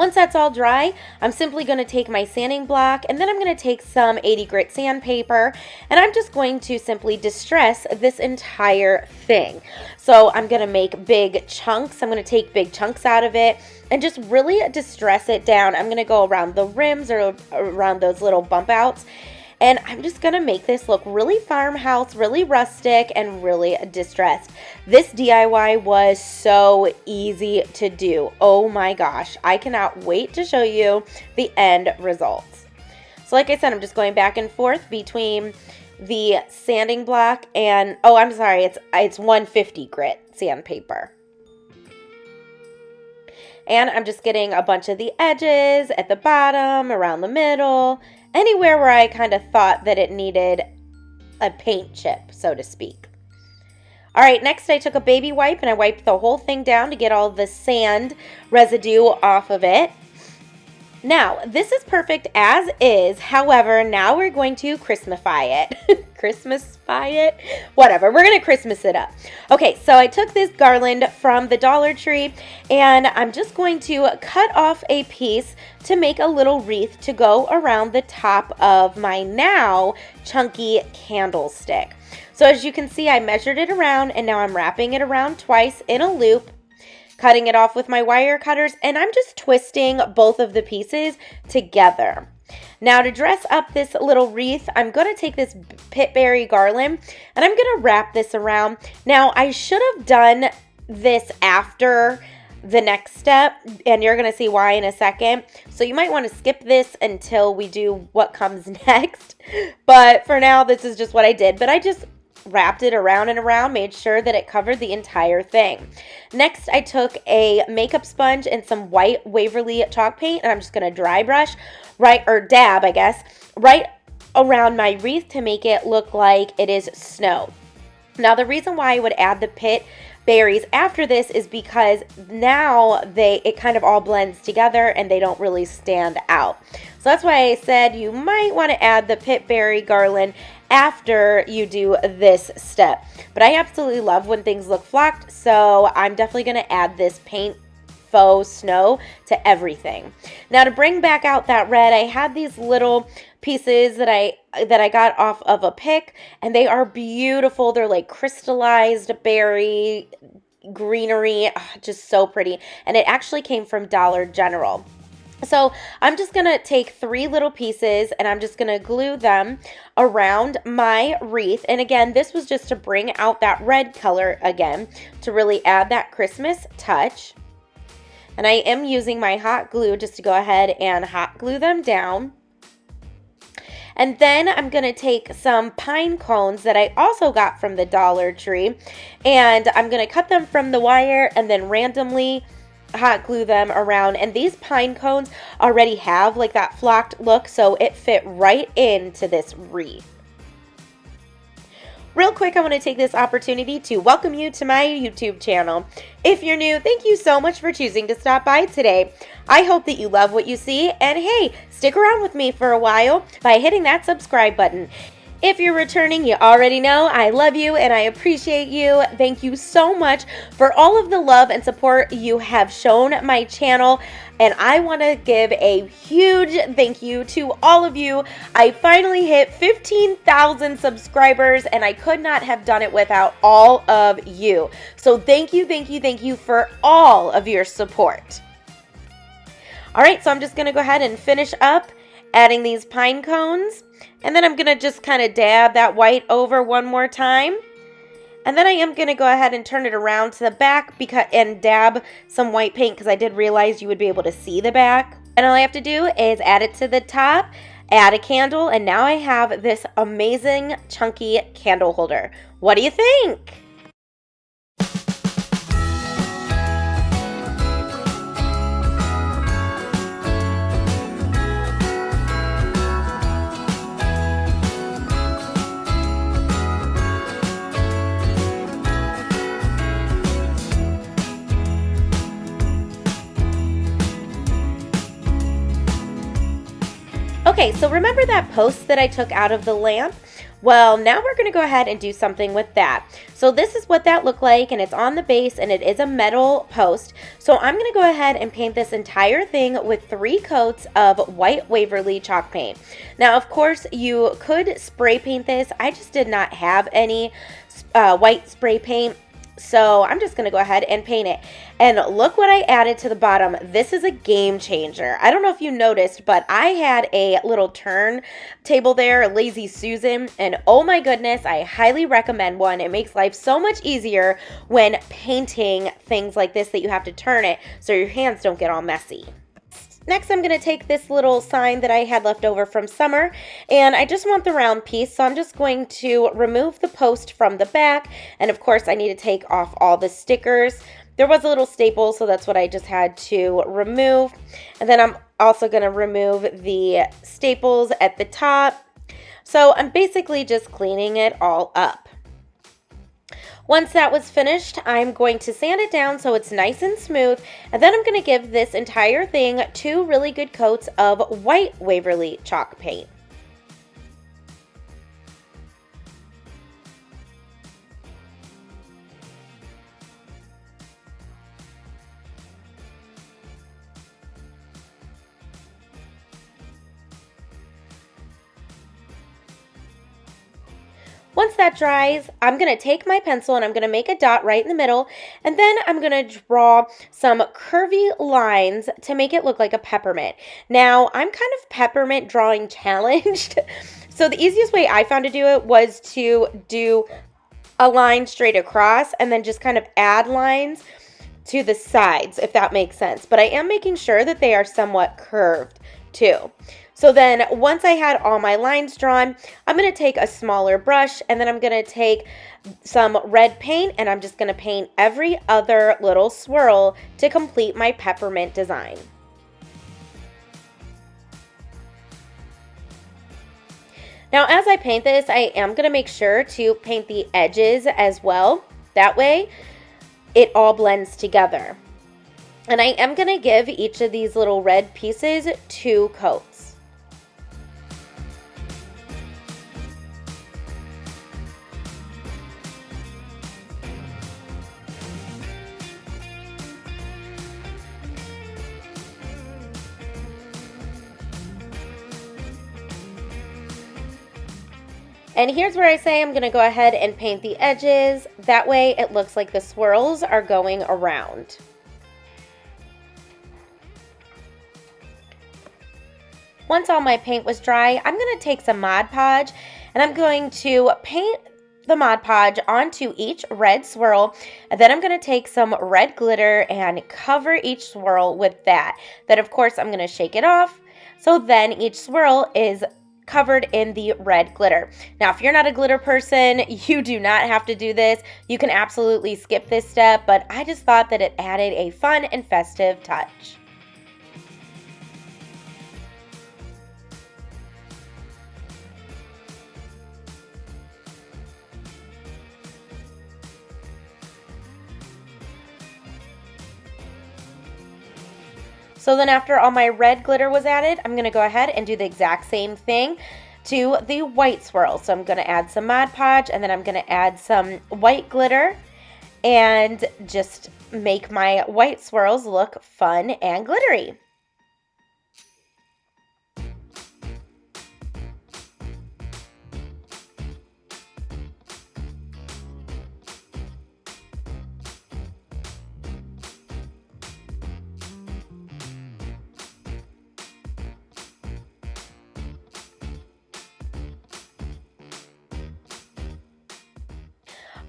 Once that's all dry, I'm simply going to take my sanding block, and then I'm going to take some 80 grit sandpaper, and I'm just going to simply distress this entire thing. So I'm going to make big chunks. I'm going to take big chunks out of it and just really distress it down. I'm going to go around the rims or around those little bump outs. And I'm just going to make this look really farmhouse, really rustic, and really distressed. This DIY was so easy to do. Oh my gosh. I cannot wait to show you the end results. So like I said, I'm just going back and forth between the sanding block and, oh, I'm sorry, it's 150 grit sandpaper. And I'm just getting a bunch of the edges at the bottom, around the middle, anywhere where I kind of thought that it needed a paint chip, so to speak. All right, next I took a baby wipe and I wiped the whole thing down to get all the sand residue off of it. Now, this is perfect as is. However, now we're going to Christmasify it. Christmasify it? Whatever. We're going to Christmas it up. Okay, so I took this garland from the Dollar Tree, and I'm just going to cut off a piece to make a little wreath to go around the top of my now chunky candlestick. So as you can see, I measured it around, and now I'm wrapping it around twice in a loop, cutting it off with my wire cutters, and I'm just twisting both of the pieces together. Now to dress up this little wreath, I'm going to take this pitberry garland and I'm going to wrap this around. Now I should have done this after the next step, and you're going to see why in a second. So you might want to skip this until we do what comes next. But for now, this is just what I did. But I just wrapped it around and around, made sure that it covered the entire thing. Next, I took a makeup sponge and some white Waverly chalk paint, and I'm just going to dry brush, dab, I guess, right around my wreath to make it look like it is snow. Now, the reason why I would add the pit berries after this is because now it kind of all blends together and they don't really stand out. So that's why I said you might want to add the pit berry garland after you do this step. But I absolutely love when things look flocked, so I'm definitely going to add this paint faux snow to everything. Now to bring back out that red, I had these little pieces that I got off of a pick, and they are beautiful. They're like crystallized berry greenery, just so pretty. And it actually came from Dollar General. So I'm just going to take 3 little pieces and I'm just going to glue them around my wreath. And again, this was just to bring out that red color again, to really add that Christmas touch. And I am using my hot glue just to go ahead and hot glue them down. And then I'm going to take some pine cones that I also got from the Dollar Tree, and I'm going to cut them from the wire and then randomly hot glue them around. And these pine cones already have like that flocked look, so it fit right into this wreath. Real quick, I want to take this opportunity to welcome you to my YouTube channel. If you're new, thank you so much for choosing to stop by today. I hope that you love what you see, and hey, stick around with me for a while by hitting that subscribe button. If you're returning, you already know I love you and I appreciate you. Thank you so much for all of the love and support you have shown my channel. And I want to give a huge thank you to all of you. I finally hit 15,000 subscribers, and I could not have done it without all of you. So thank you, thank you, thank you for all of your support. All right, so I'm just going to go ahead and finish up adding these pine cones. And then I'm going to just kind of dab that white over one more time. And then I am going to go ahead and turn it around to the back and dab some white paint, because I did realize you would be able to see the back. And all I have to do is add it to the top, add a candle, and now I have this amazing chunky candle holder. What do you think? Okay, so remember that post that I took out of the lamp? Well, now we're going to go ahead and do something with that. So this is what that looked like, and it's on the base, and it is a metal post. So I'm going to go ahead and paint this entire thing with 3 coats of white Waverly chalk paint. Now, of course, you could spray paint this. I just did not have any white spray paint. So I'm just going to go ahead and paint it. And look what I added to the bottom. This is a game changer. I don't know if you noticed, but I had a little turn table there, Lazy Susan, and oh my goodness, I highly recommend one. It makes life so much easier when painting things like this that you have to turn it so your hands don't get all messy. Next, I'm going to take this little sign that I had left over from summer, and I just want the round piece, so I'm just going to remove the post from the back, and of course I need to take off all the stickers. There was a little staple, so that's what I just had to remove, and then I'm also going to remove the staples at the top. So I'm basically just cleaning it all up. Once that was finished, I'm going to sand it down so it's nice and smooth, and then I'm going to give this entire thing 2 really good coats of white Waverly chalk paint. Once that dries, I'm going to take my pencil and I'm going to make a dot right in the middle, and then I'm going to draw some curvy lines to make it look like a peppermint. Now, I'm kind of peppermint drawing challenged, so the easiest way I found to do it was to do a line straight across and then just kind of add lines to the sides, if that makes sense. But I am making sure that they are somewhat curved too. So then once I had all my lines drawn, I'm going to take a smaller brush, and then I'm going to take some red paint, and I'm just going to paint every other little swirl to complete my peppermint design. Now as I paint this, I am going to make sure to paint the edges as well. That way it all blends together. And I am going to give each of these little red pieces 2 coats. And here's where I say I'm going to go ahead and paint the edges. That way it looks like the swirls are going around. Once all my paint was dry, I'm going to take some Mod Podge, and I'm going to paint the Mod Podge onto each red swirl, and then I'm going to take some red glitter and cover each swirl with that. Then of course I'm going to shake it off, so then each swirl is covered in the red glitter. Now, if you're not a glitter person, you do not have to do this. You can absolutely skip this step, but I just thought that it added a fun and festive touch. So then after all my red glitter was added, I'm going to go ahead and do the exact same thing to the white swirl. So I'm going to add some Mod Podge, and then I'm going to add some white glitter and just make my white swirls look fun and glittery.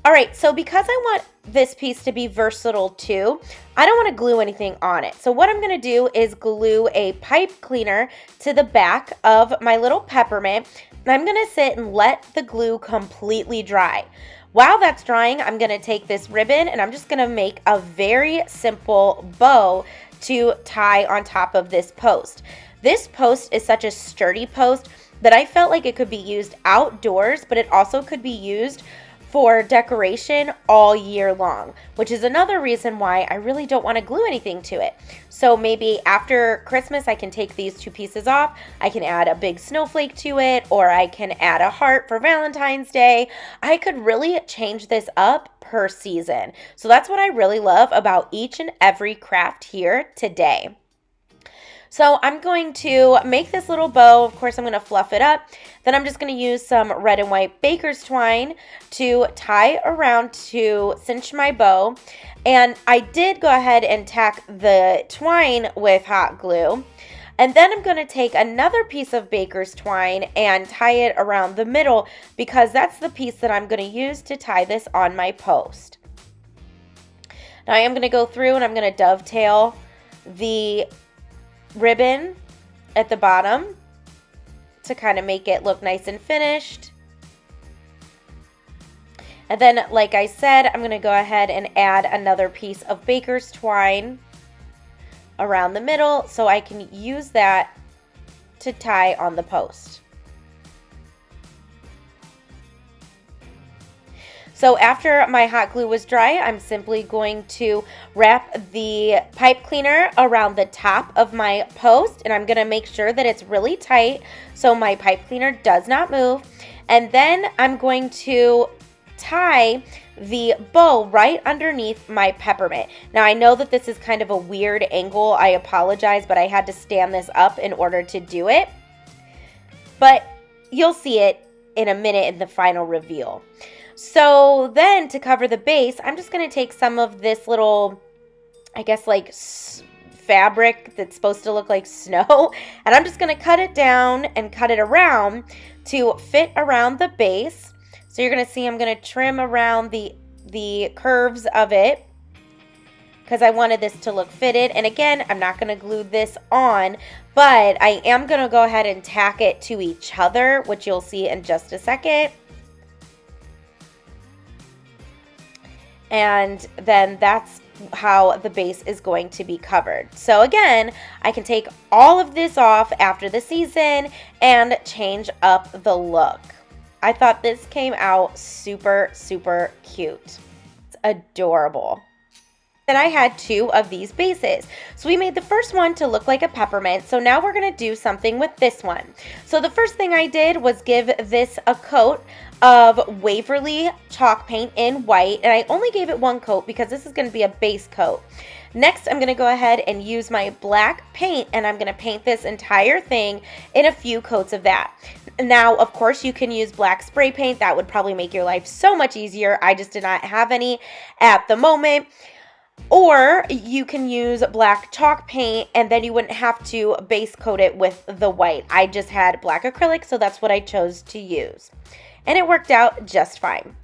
All right, so because I want this piece to be versatile too, I don't want to glue anything on it. So what I'm going to do is glue a pipe cleaner to the back of my little peppermint, and I'm going to sit and let the glue completely dry. While that's drying, I'm going to take this ribbon and I'm just going to make a very simple bow to tie on top of this post. This post is such a sturdy post that I felt like it could be used outdoors, but it also could be used for decoration all year long, which is another reason why I really don't want to glue anything to it. So maybe after Christmas, I can take these 2 pieces off. I can add a big snowflake to it, or I can add a heart for Valentine's Day. I could really change this up per season. So that's what I really love about each and every craft here today. So I'm going to make this little bow. Of course, I'm going to fluff it up. Then I'm just going to use some red and white baker's twine to tie around to cinch my bow. And I did go ahead and tack the twine with hot glue. And then I'm going to take another piece of baker's twine and tie it around the middle, because that's the piece that I'm going to use to tie this on my post. Now I am going to go through and I'm going to dovetail the ribbon at the bottom to kind of make it look nice and finished. And then, like I said, I'm going to go ahead and add another piece of baker's twine around the middle so I can use that to tie on the post. So after my hot glue was dry, I'm simply going to wrap the pipe cleaner around the top of my post, and I'm going to make sure that it's really tight so my pipe cleaner does not move. And then I'm going to tie the bow right underneath my peppermint. Now I know that this is kind of a weird angle. I apologize, but I had to stand this up in order to do it. But you'll see it in a minute in the final reveal. So then to cover the base, I'm just going to take some of this little, I guess like fabric that's supposed to look like snow, and I'm just going to cut it down and cut it around to fit around the base. So you're going to see I'm going to trim around the curves of it because I wanted this to look fitted. And again, I'm not going to glue this on, but I am going to go ahead and tack it to each other, which you'll see in just a second. And then that's how the base is going to be covered. So again, I can take all of this off after the season and change up the look. I thought this came out super, super cute. It's adorable. Then I had 2 of these bases. So we made the first one to look like a peppermint. So now we're going to do something with this one. So the first thing I did was give this a coat of Waverly chalk paint in white. And I only gave it 1 coat because this is going to be a base coat. Next, I'm going to go ahead and use my black paint, and I'm going to paint this entire thing in a few coats of that. Now, of course, you can use black spray paint. That would probably make your life so much easier. I just did not have any at the moment. Or you can use black chalk paint, and then you wouldn't have to base coat it with the white. I just had black acrylic, so that's what I chose to use. And it worked out just fine.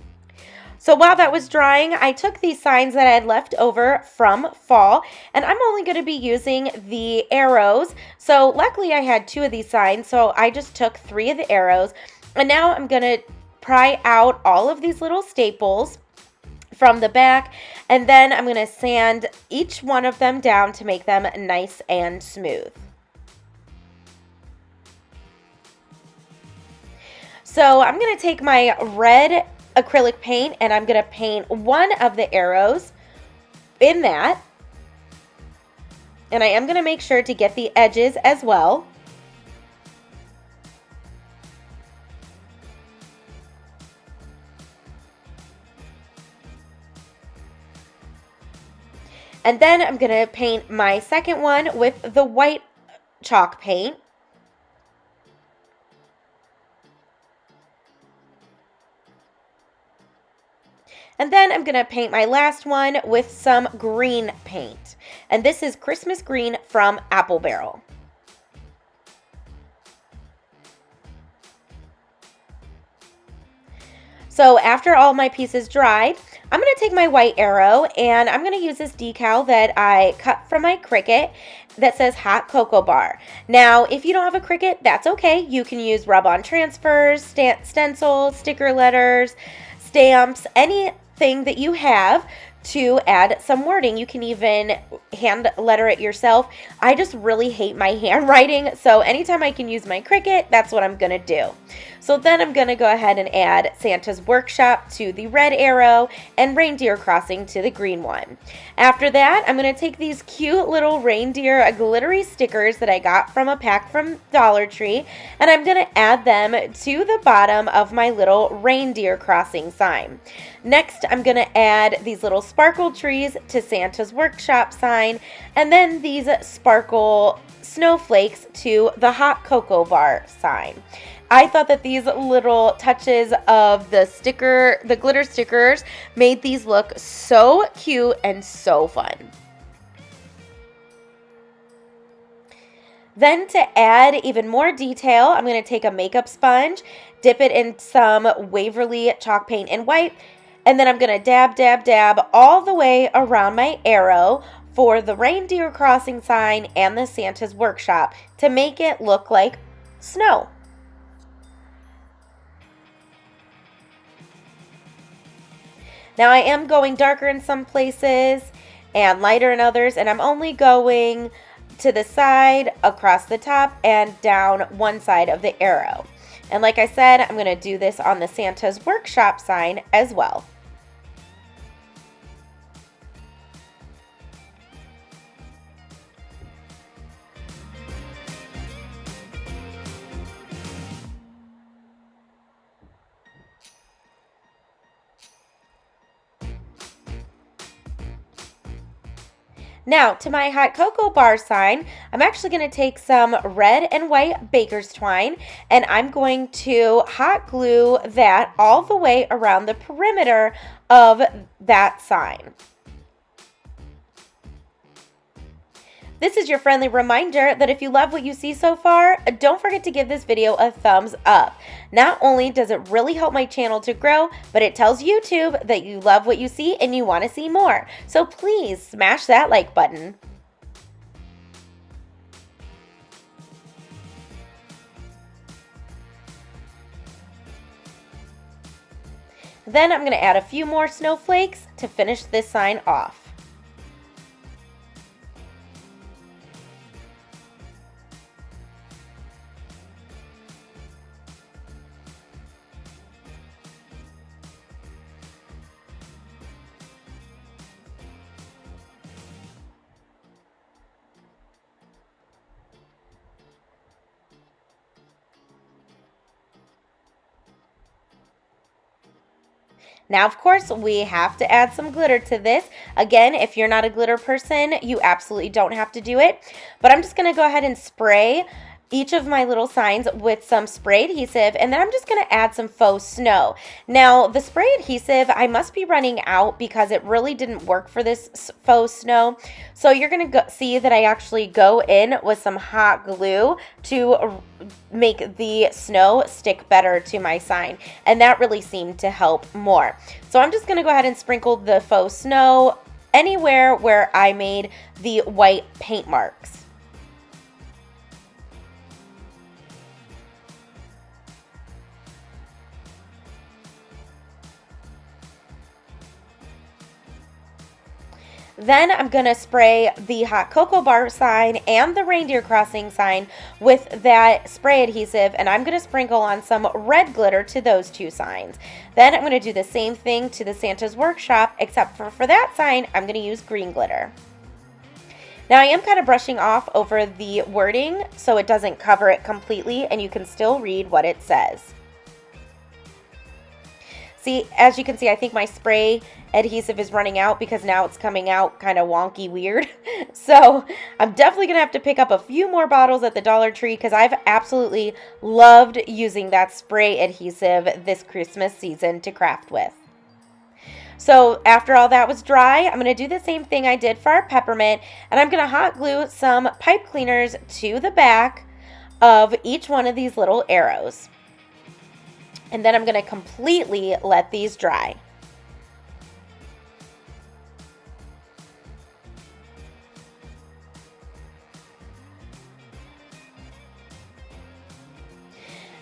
So while that was drying, I took these signs that I had left over from fall, and I'm only going to be using the arrows. So luckily I had 2 of these signs, so I just took 3 of the arrows. And now I'm going to pry out all of these little staples from the back, and then I'm going to sand each one of them down to make them nice and smooth. So I'm going to take my red acrylic paint and I'm going to paint one of the arrows in that, and I am going to make sure to get the edges as well. And then I'm going to paint my second one with the white chalk paint. And then I'm going to paint my last one with some green paint. And this is Christmas green from Apple Barrel. So after all my pieces dried, I'm going to take my white arrow and I'm going to use this decal that I cut from my Cricut that says Hot Cocoa Bar. Now, if you don't have a Cricut, that's okay. You can use rub-on transfers, stencils, sticker letters, stamps, anything that you have to add some wording. You can even hand letter it yourself. I just really hate my handwriting, so anytime I can use my Cricut, that's what I'm gonna do. So then I'm gonna go ahead and add Santa's Workshop to the red arrow and Reindeer Crossing to the green one. After that, I'm gonna take these cute little reindeer glittery stickers that I got from a pack from Dollar Tree, and I'm gonna add them to the bottom of my little reindeer crossing sign. Next, I'm going to add these little sparkle trees to Santa's Workshop sign, and then these sparkle snowflakes to the hot cocoa bar sign. I thought that these little touches of the glitter stickers made these look so cute and so fun. Then to add even more detail, I'm going to take a makeup sponge, dip it in some Waverly chalk paint and wipe, and then I'm going to dab, dab, dab all the way around my arrow for the reindeer crossing sign and the Santa's Workshop to make it look like snow. Now I am going darker in some places and lighter in others, and I'm only going to the side, across the top, and down one side of the arrow. And like I said, I'm going to do this on the Santa's Workshop sign as well. Now, to my hot cocoa bar sign, I'm actually going to take some red and white baker's twine, and I'm going to hot glue that all the way around the perimeter of that sign. This is your friendly reminder that if you love what you see so far, don't forget to give this video a thumbs up. Not only does it really help my channel to grow, but it tells YouTube that you love what you see and you want to see more. So please smash that like button. Then I'm going to add a few more snowflakes to finish this sign off. Now, of course, we have to add some glitter to this. Again, if you're not a glitter person, you absolutely don't have to do it. But I'm just going to go ahead and spray each of my little signs with some spray adhesive, and then I'm just going to add some faux snow. Now, the spray adhesive, I must be running out because it really didn't work for this faux snow. So you're going to see that I actually go in with some hot glue to make the snow stick better to my sign, and that really seemed to help more. So I'm just going to go ahead and sprinkle the faux snow anywhere where I made the white paint marks. Then I'm going to spray the hot cocoa bar sign and the reindeer crossing sign with that spray adhesive, and I'm going to sprinkle on some red glitter to those two signs. Then I'm going to do the same thing to the Santa's Workshop, except for that sign, I'm going to use green glitter. Now I am kind of brushing off over the wording so it doesn't cover it completely and you can still read what it says. See, as you can see, I think my spray adhesive is running out because now it's coming out kind of wonky weird. So I'm definitely going to have to pick up a few more bottles at the Dollar Tree because I've absolutely loved using that spray adhesive this Christmas season to craft with. So after all that was dry, I'm going to do the same thing I did for our peppermint, and I'm going to hot glue some pipe cleaners to the back of each one of these little arrows. And then I'm going to completely let these dry.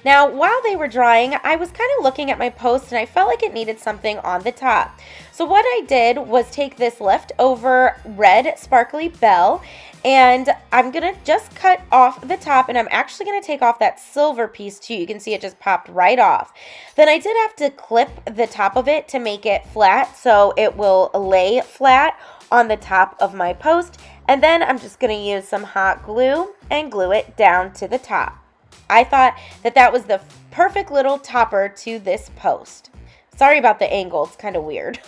Now, while they were drying, I was kind of looking at my post and I felt like it needed something on the top. So what I did was take this leftover red sparkly bell, and I'm going to just cut off the top, and I'm actually going to take off that silver piece too. You can see it just popped right off. Then I did have to clip the top of it to make it flat so it will lay flat on the top of my post. And then I'm just going to use some hot glue and glue it down to the top. I thought that that was the perfect little topper to this post. Sorry about the angle, it's kind of weird.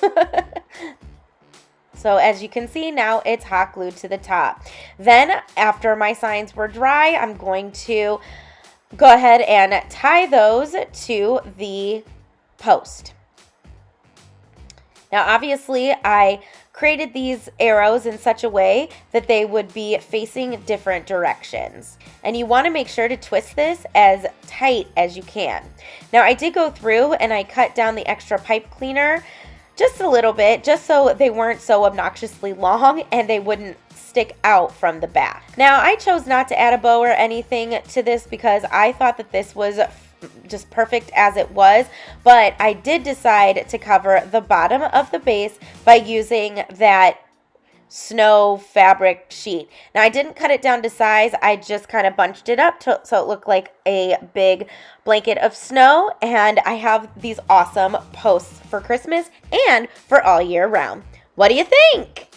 So as you can see, now it's hot glued to the top. Then after my signs were dry, I'm going to go ahead and tie those to the post. Now obviously I created these arrows in such a way that they would be facing different directions. And you want to make sure to twist this as tight as you can. Now I did go through and I cut down the extra pipe cleaner just a little bit, just so they weren't so obnoxiously long and they wouldn't stick out from the back. Now I chose not to add a bow or anything to this because I thought that this was just perfect as it was, but I did decide to cover the bottom of the base by using that snow fabric sheet. Now I didn't cut it down to size, I just kind of bunched it up so it looked like a big blanket of snow, and I have these awesome posts for Christmas and for all year round. What do you think?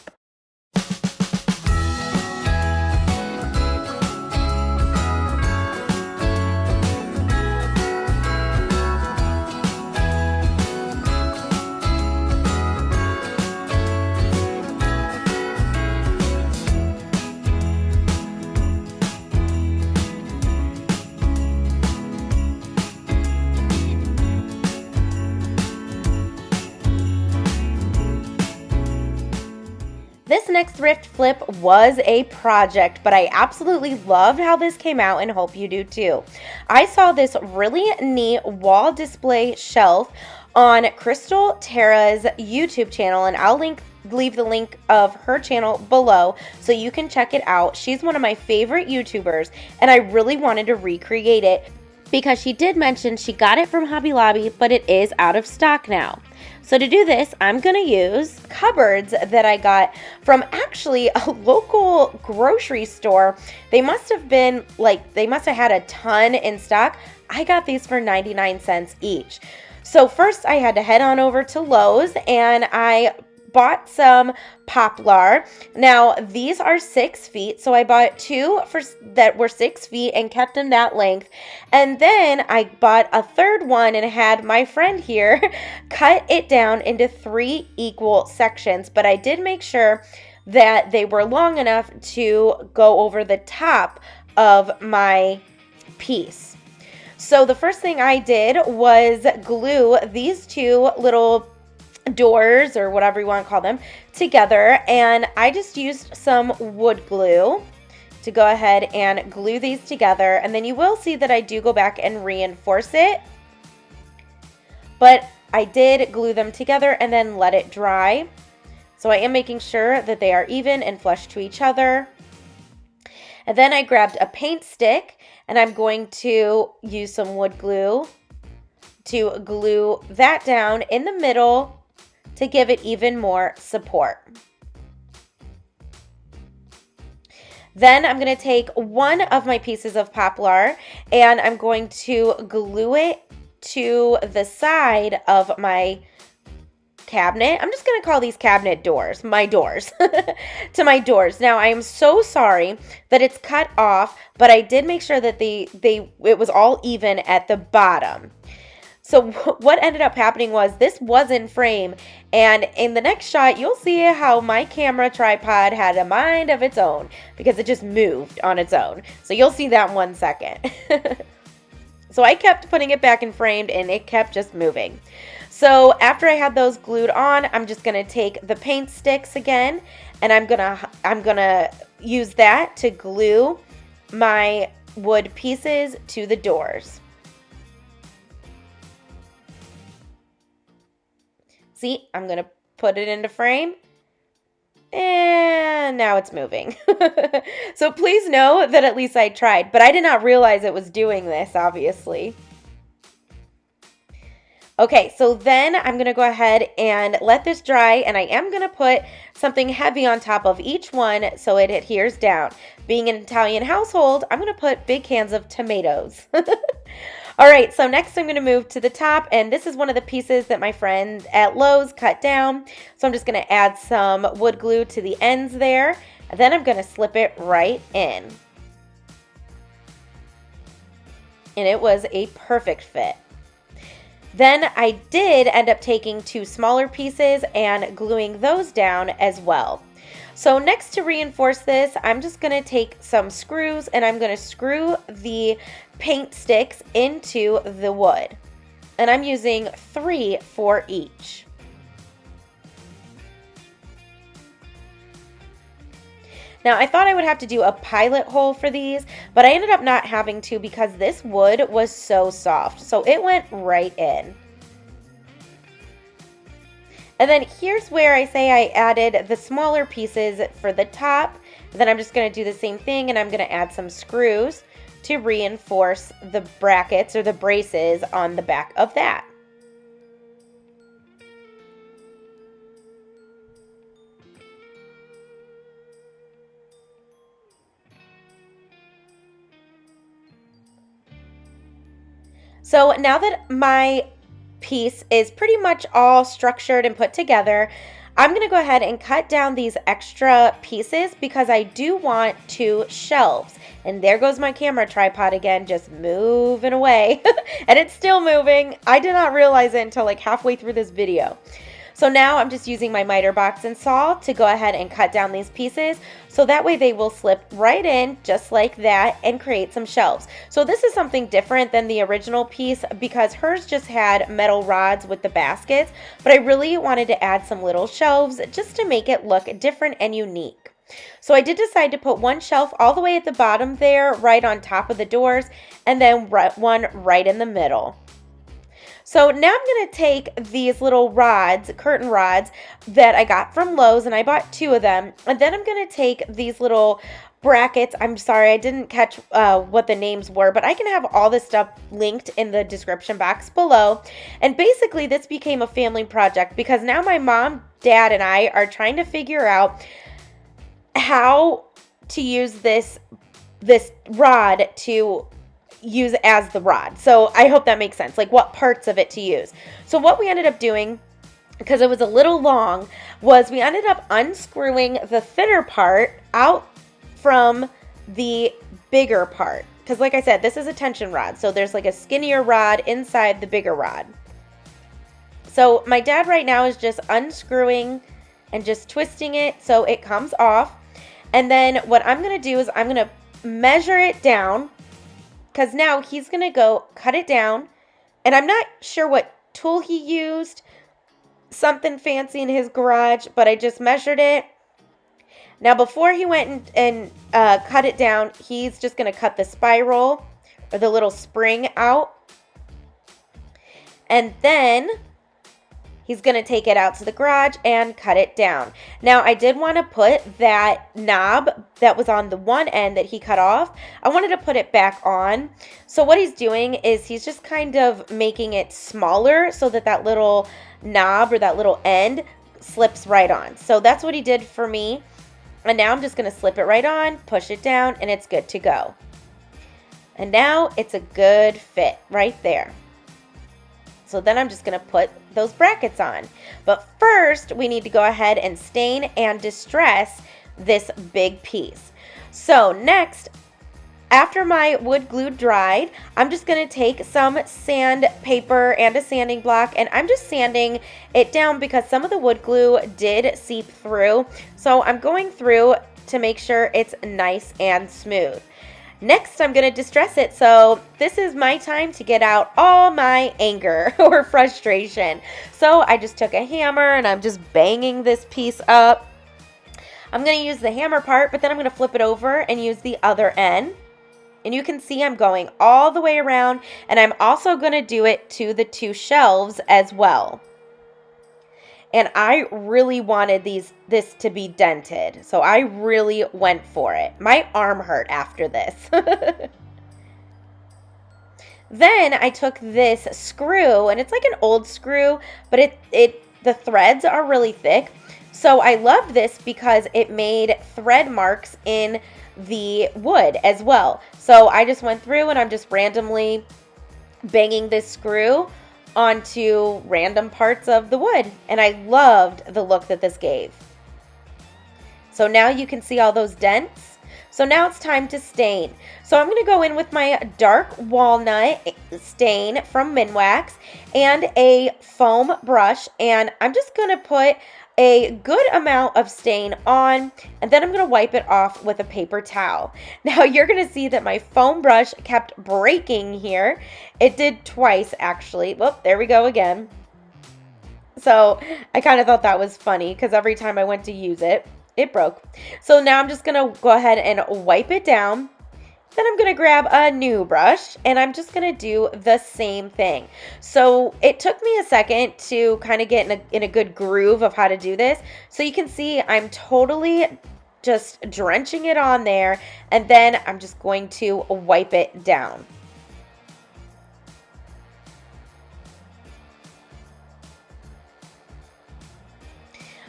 This next thrift flip was a project, but I absolutely loved how this came out and hope you do too. I saw this really neat wall display shelf on Crystal Tara's YouTube channel, and I'll leave the link of her channel below so you can check it out. She's one of my favorite YouTubers, and I really wanted to recreate it because she did mention she got it from Hobby Lobby, but it is out of stock now. So to do this, I'm going to use cupboards that I got from actually a local grocery store. They must have had a ton in stock. I got these for 99 cents each. So first I had to head on over to Lowe's and I bought some poplar. Now these are 6 feet, so I bought 2 that were 6 feet and kept them that length. And then I bought a third one and had my friend here cut it down into 3 equal sections, but I did make sure that they were long enough to go over the top of my piece. So the first thing I did was glue these 2 little doors, or whatever you want to call them, together, and I just used some wood glue to go ahead and glue these together. And then you will see that I do go back and reinforce it, but I did glue them together and then let it dry. So I am making sure that they are even and flush to each other. And then I grabbed a paint stick and I'm going to use some wood glue to glue that down in the middle to give it even more support. Then I'm going to take one of my pieces of poplar and I'm going to glue it to the side of my cabinet. I'm just going to call these cabinet doors, my doors, to my doors. Now I am so sorry that it's cut off, but I did make sure that it was all even at the bottom. So what ended up happening was this was in frame, and in the next shot you'll see how my camera tripod had a mind of its own because it just moved on its own. So you'll see that in 1 second. So I kept putting it back in framed and it kept just moving. So after I had those glued on, I'm just going to take the paint sticks again and I'm going to use that to glue my wood pieces to the doors. See, I'm going to put it into frame, and now it's moving. So please know that at least I tried, but I did not realize it was doing this, obviously. Okay, so then I'm going to go ahead and let this dry, and I am going to put something heavy on top of each one so it adheres down. Being an Italian household, I'm going to put big cans of tomatoes. All right, so next I'm going to move to the top, and this is one of the pieces that my friend at Lowe's cut down. So I'm just going to add some wood glue to the ends there, and then I'm going to slip it right in. And it was a perfect fit. Then I did end up taking 2 smaller pieces and gluing those down as well. So next, to reinforce this, I'm just going to take some screws and I'm going to screw the paint sticks into the wood. And I'm using 3 for each. Now, I thought I would have to do a pilot hole for these, but I ended up not having to because this wood was so soft. So it went right in. And then here's where I say I added the smaller pieces for the top. Then I'm just going to do the same thing, and I'm going to add some screws to reinforce the brackets or the braces on the back of that. So now that my piece is pretty much all structured and put together, I'm going to go ahead and cut down these extra pieces because I do want 2 shelves. And there goes my camera tripod again, just moving away. And it's still moving. I did not realize it until like halfway through this video. So now I'm just using my miter box and saw to go ahead and cut down these pieces so that way they will slip right in just like that and create some shelves. So this is something different than the original piece because hers just had metal rods with the baskets, but I really wanted to add some little shelves just to make it look different and unique. So I did decide to put 1 shelf all the way at the bottom there, right on top of the doors, and then one right in the middle. So now I'm going to take these little rods, curtain rods, that I got from Lowe's, and I bought 2 of them. And then I'm going to take these little brackets. I'm sorry, I didn't catch what the names were, but I can have all this stuff linked in the description box below. And basically, this became a family project because now my mom, dad, and I are trying to figure out how to use this rod to use as the rod. So I hope that makes sense, like what parts of it to use. So what we ended up doing, because it was a little long, was we ended up unscrewing the thinner part out from the bigger part. Because like I said, this is a tension rod. So there's like a skinnier rod inside the bigger rod. So my dad right now is just unscrewing and just twisting it so it comes off. And then what I'm going to do is I'm going to measure it down, because now he's going to go cut it down. And I'm not sure what tool he used, something fancy in his garage, but I just measured it. Now before he went and cut it down, he's just going to cut the spiral or the little spring out. And then he's going to take it out to the garage and cut it down. Now, I did want to put that knob that was on the one end that he cut off. I wanted to put it back on. So what he's doing is he's just kind of making it smaller so that that little knob or that little end slips right on. So that's what he did for me. And now I'm just going to slip it right on, push it down, and it's good to go. And now it's a good fit right there. So then I'm just going to put those brackets on. But first, we need to go ahead and stain and distress this big piece. So next, after my wood glue dried, I'm just going to take some sandpaper and a sanding block, and I'm just sanding it down because some of the wood glue did seep through. So I'm going through to make sure it's nice and smooth. Next, I'm going to distress it. So this is my time to get out all my anger or frustration. So I just took a hammer and I'm just banging this piece up. I'm going to use the hammer part, but then I'm going to flip it over and use the other end. And you can see I'm going all the way around, and I'm also going to do it to the 2 shelves as well. And I really wanted this to be dented, so I really went for it. My arm hurt after this. Then I took this screw, and it's like an old screw, but the threads are really thick. So I loved this because it made thread marks in the wood as well. So I just went through and I'm just randomly banging this screw onto random parts of the wood, and I loved the look that this gave. So now you can see all those dents. So now it's time to stain. So I'm going to go in with my dark walnut stain from Minwax and a foam brush, and I'm just going to put a good amount of stain on, and then I'm going to wipe it off with a paper towel. Now you're going to see that my foam brush kept breaking here. It did twice actually. Whoop, there we go again. So I kind of thought that was funny because every time I went to use it, it broke. So now I'm just going to go ahead and wipe it down. Then I'm going to grab a new brush and I'm just going to do the same thing. So it took me a second to kind of get in a good groove of how to do this. So you can see I'm totally just drenching it on there, and then I'm just going to wipe it down.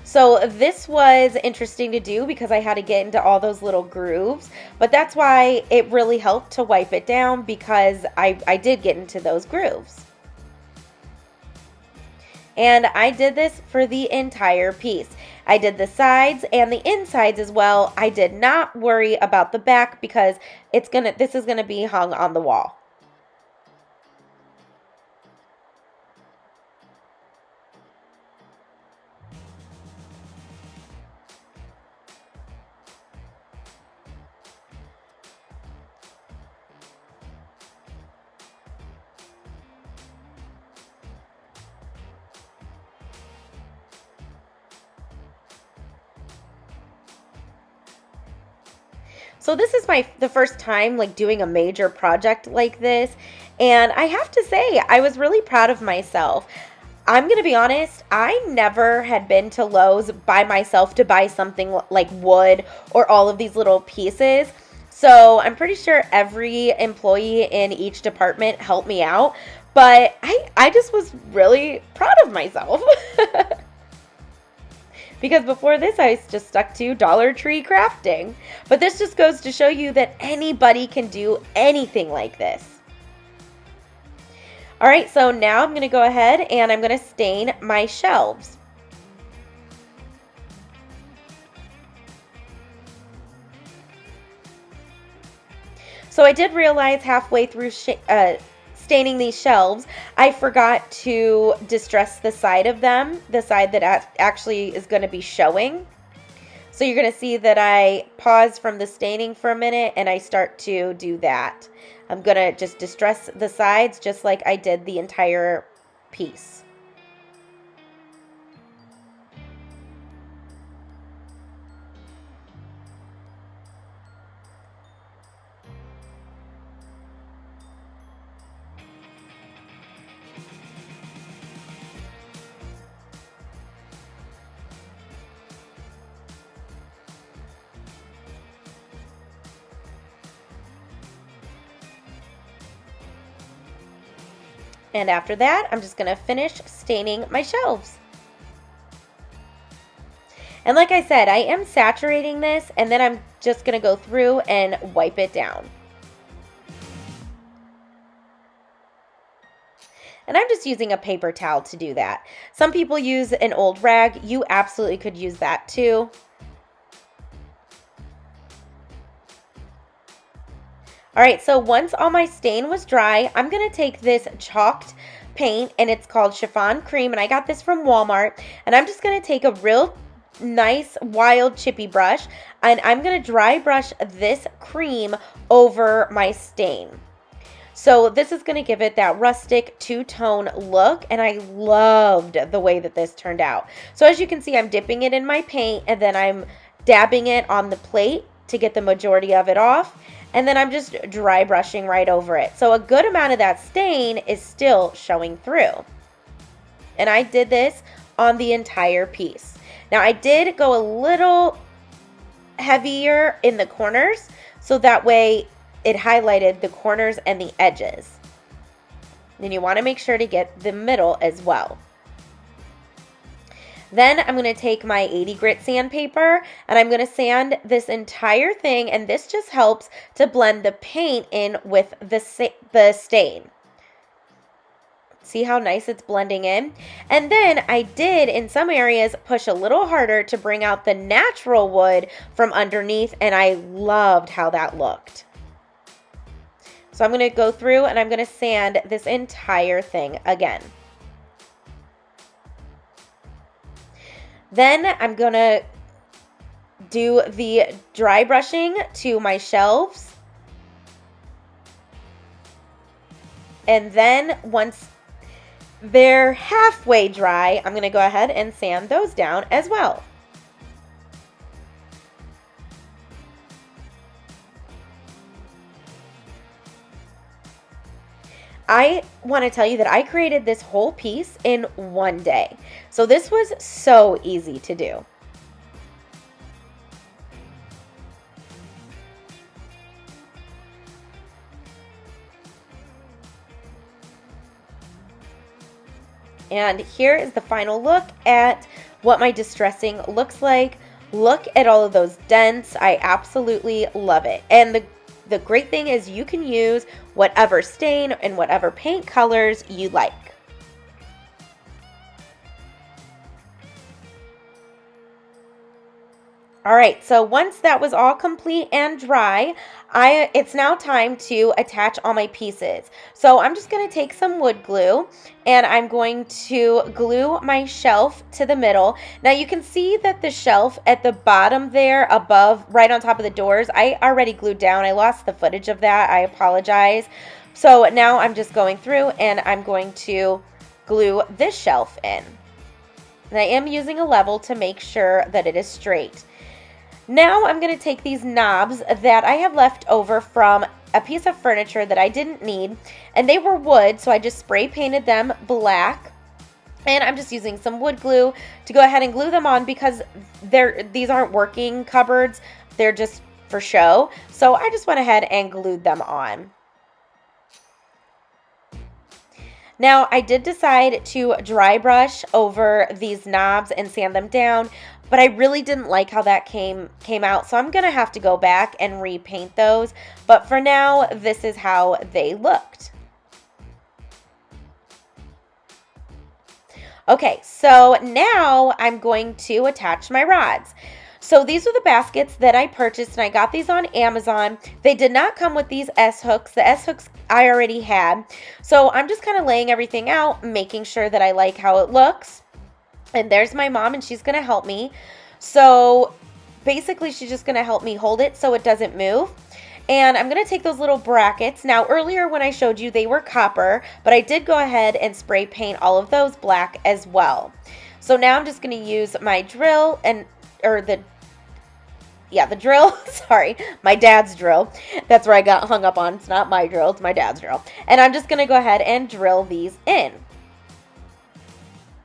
So this was interesting to do because I had to get into all those little grooves, but that's why it really helped to wipe it down, because I did get into those grooves. And I did this for the entire piece. I did the sides and the insides as well. I did not worry about the back because this is gonna be hung on the wall. So this is the first time like doing a major project like this, and I have to say I was really proud of myself. I'm going to be honest, I never had been to Lowe's by myself to buy something like wood or all of these little pieces. So I'm pretty sure every employee in each department helped me out, but I just was really proud of myself. Because before this, I just stuck to Dollar Tree crafting. But this just goes to show you that anybody can do anything like this. All right, so now I'm going to go ahead and I'm going to stain my shelves. So I did realize halfway through staining these shelves, I forgot to distress the side of them, the side that actually is going to be showing. So you're going to see that I pause from the staining for a minute and I start to do that. I'm going to just distress the sides just like I did the entire piece. And after that, I'm just going to finish staining my shelves. And like I said, I am saturating this, and then I'm just going to go through and wipe it down. And I'm just using a paper towel to do that. Some people use an old rag. You absolutely could use that too. All right, so once all my stain was dry, I'm going to take this chalked paint, and it's called Chiffon Cream, and I got this from Walmart, and I'm just going to take a real nice wild chippy brush, and I'm going to dry brush this cream over my stain. So this is going to give it that rustic two-tone look, and I loved the way that this turned out. So as you can see, I'm dipping it in my paint, and then I'm dabbing it on the plate to get the majority of it off. And then I'm just dry brushing right over it. So a good amount of that stain is still showing through. And I did this on the entire piece. Now I did go a little heavier in the corners, so that way it highlighted the corners and the edges. And you want to make sure to get the middle as well. Then I'm going to take my 80 grit sandpaper and I'm going to sand this entire thing, and this just helps to blend the paint in with the stain. See how nice it's blending in? And then I did, in some areas, push a little harder to bring out the natural wood from underneath, and I loved how that looked. So I'm going to go through and I'm going to sand this entire thing again. Then I'm going to do the dry brushing to my shelves. And then once they're halfway dry, I'm going to go ahead and sand those down as well. I want to tell you that I created this whole piece in one day. So this was so easy to do. And here is the final look at what my distressing looks like. Look at all of those dents. I absolutely love it. And the great thing is you can use whatever stain and whatever paint colors you like. All right, so once that was all complete and dry, it's now time to attach all my pieces. So I'm just going to take some wood glue and I'm going to glue my shelf to the middle. Now you can see that the shelf at the bottom there above, right on top of the doors, I already glued down. I lost the footage of that. I apologize. So now I'm just going through and I'm going to glue this shelf in. And I am using a level to make sure that it is straight. Now I'm going to take these knobs that I have left over from a piece of furniture that I didn't need, and they were wood, so I just spray painted them black, and I'm just using some wood glue to go ahead and glue them on because these aren't working cupboards, they're just for show, so I just went ahead and glued them on. Now, I did decide to dry brush over these knobs and sand them down, but I really didn't like how that came out, so I'm going to have to go back and repaint those. But for now, this is how they looked. Okay, so now I'm going to attach my rods. So these are the baskets that I purchased, and I got these on Amazon. They did not come with these S-hooks. The S-hooks I already had. So I'm just kind of laying everything out, making sure that I like how it looks. And there's my mom, and she's going to help me. So basically, she's just going to help me hold it so it doesn't move. And I'm going to take those little brackets. Now, earlier when I showed you, they were copper, but I did go ahead and spray paint all of those black as well. So now I'm just going to use my drill the drill, sorry, my dad's drill. That's where I got hung up on. It's not my drill, it's my dad's drill. And I'm just going to go ahead and drill these in.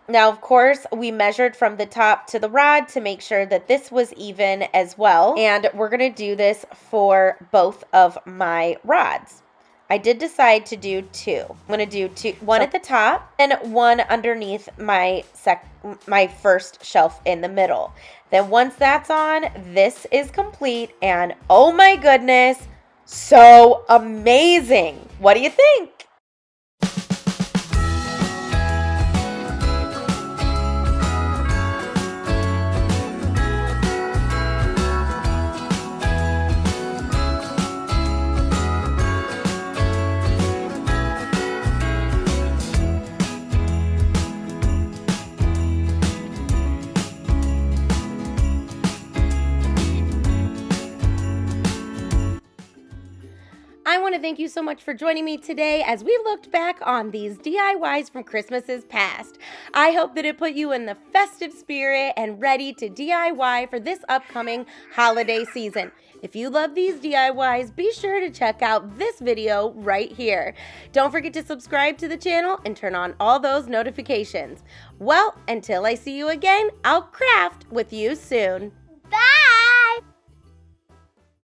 Now, of course, we measured from the top to the rod to make sure that this was even as well. And we're going to do this for both of my rods. I did decide to do two. I'm going to do two, one at the top and one underneath my first shelf in the middle. Then once that's on, this is complete, and oh my goodness, so amazing. What do you think? I want to thank you so much for joining me today as we looked back on these DIYs from Christmases past. I hope that it put you in the festive spirit and ready to DIY for this upcoming holiday season. If you love these DIYs, be sure to check out this video right here. Don't forget to subscribe to the channel and turn on all those notifications. Well, until I see you again, I'll craft with you soon.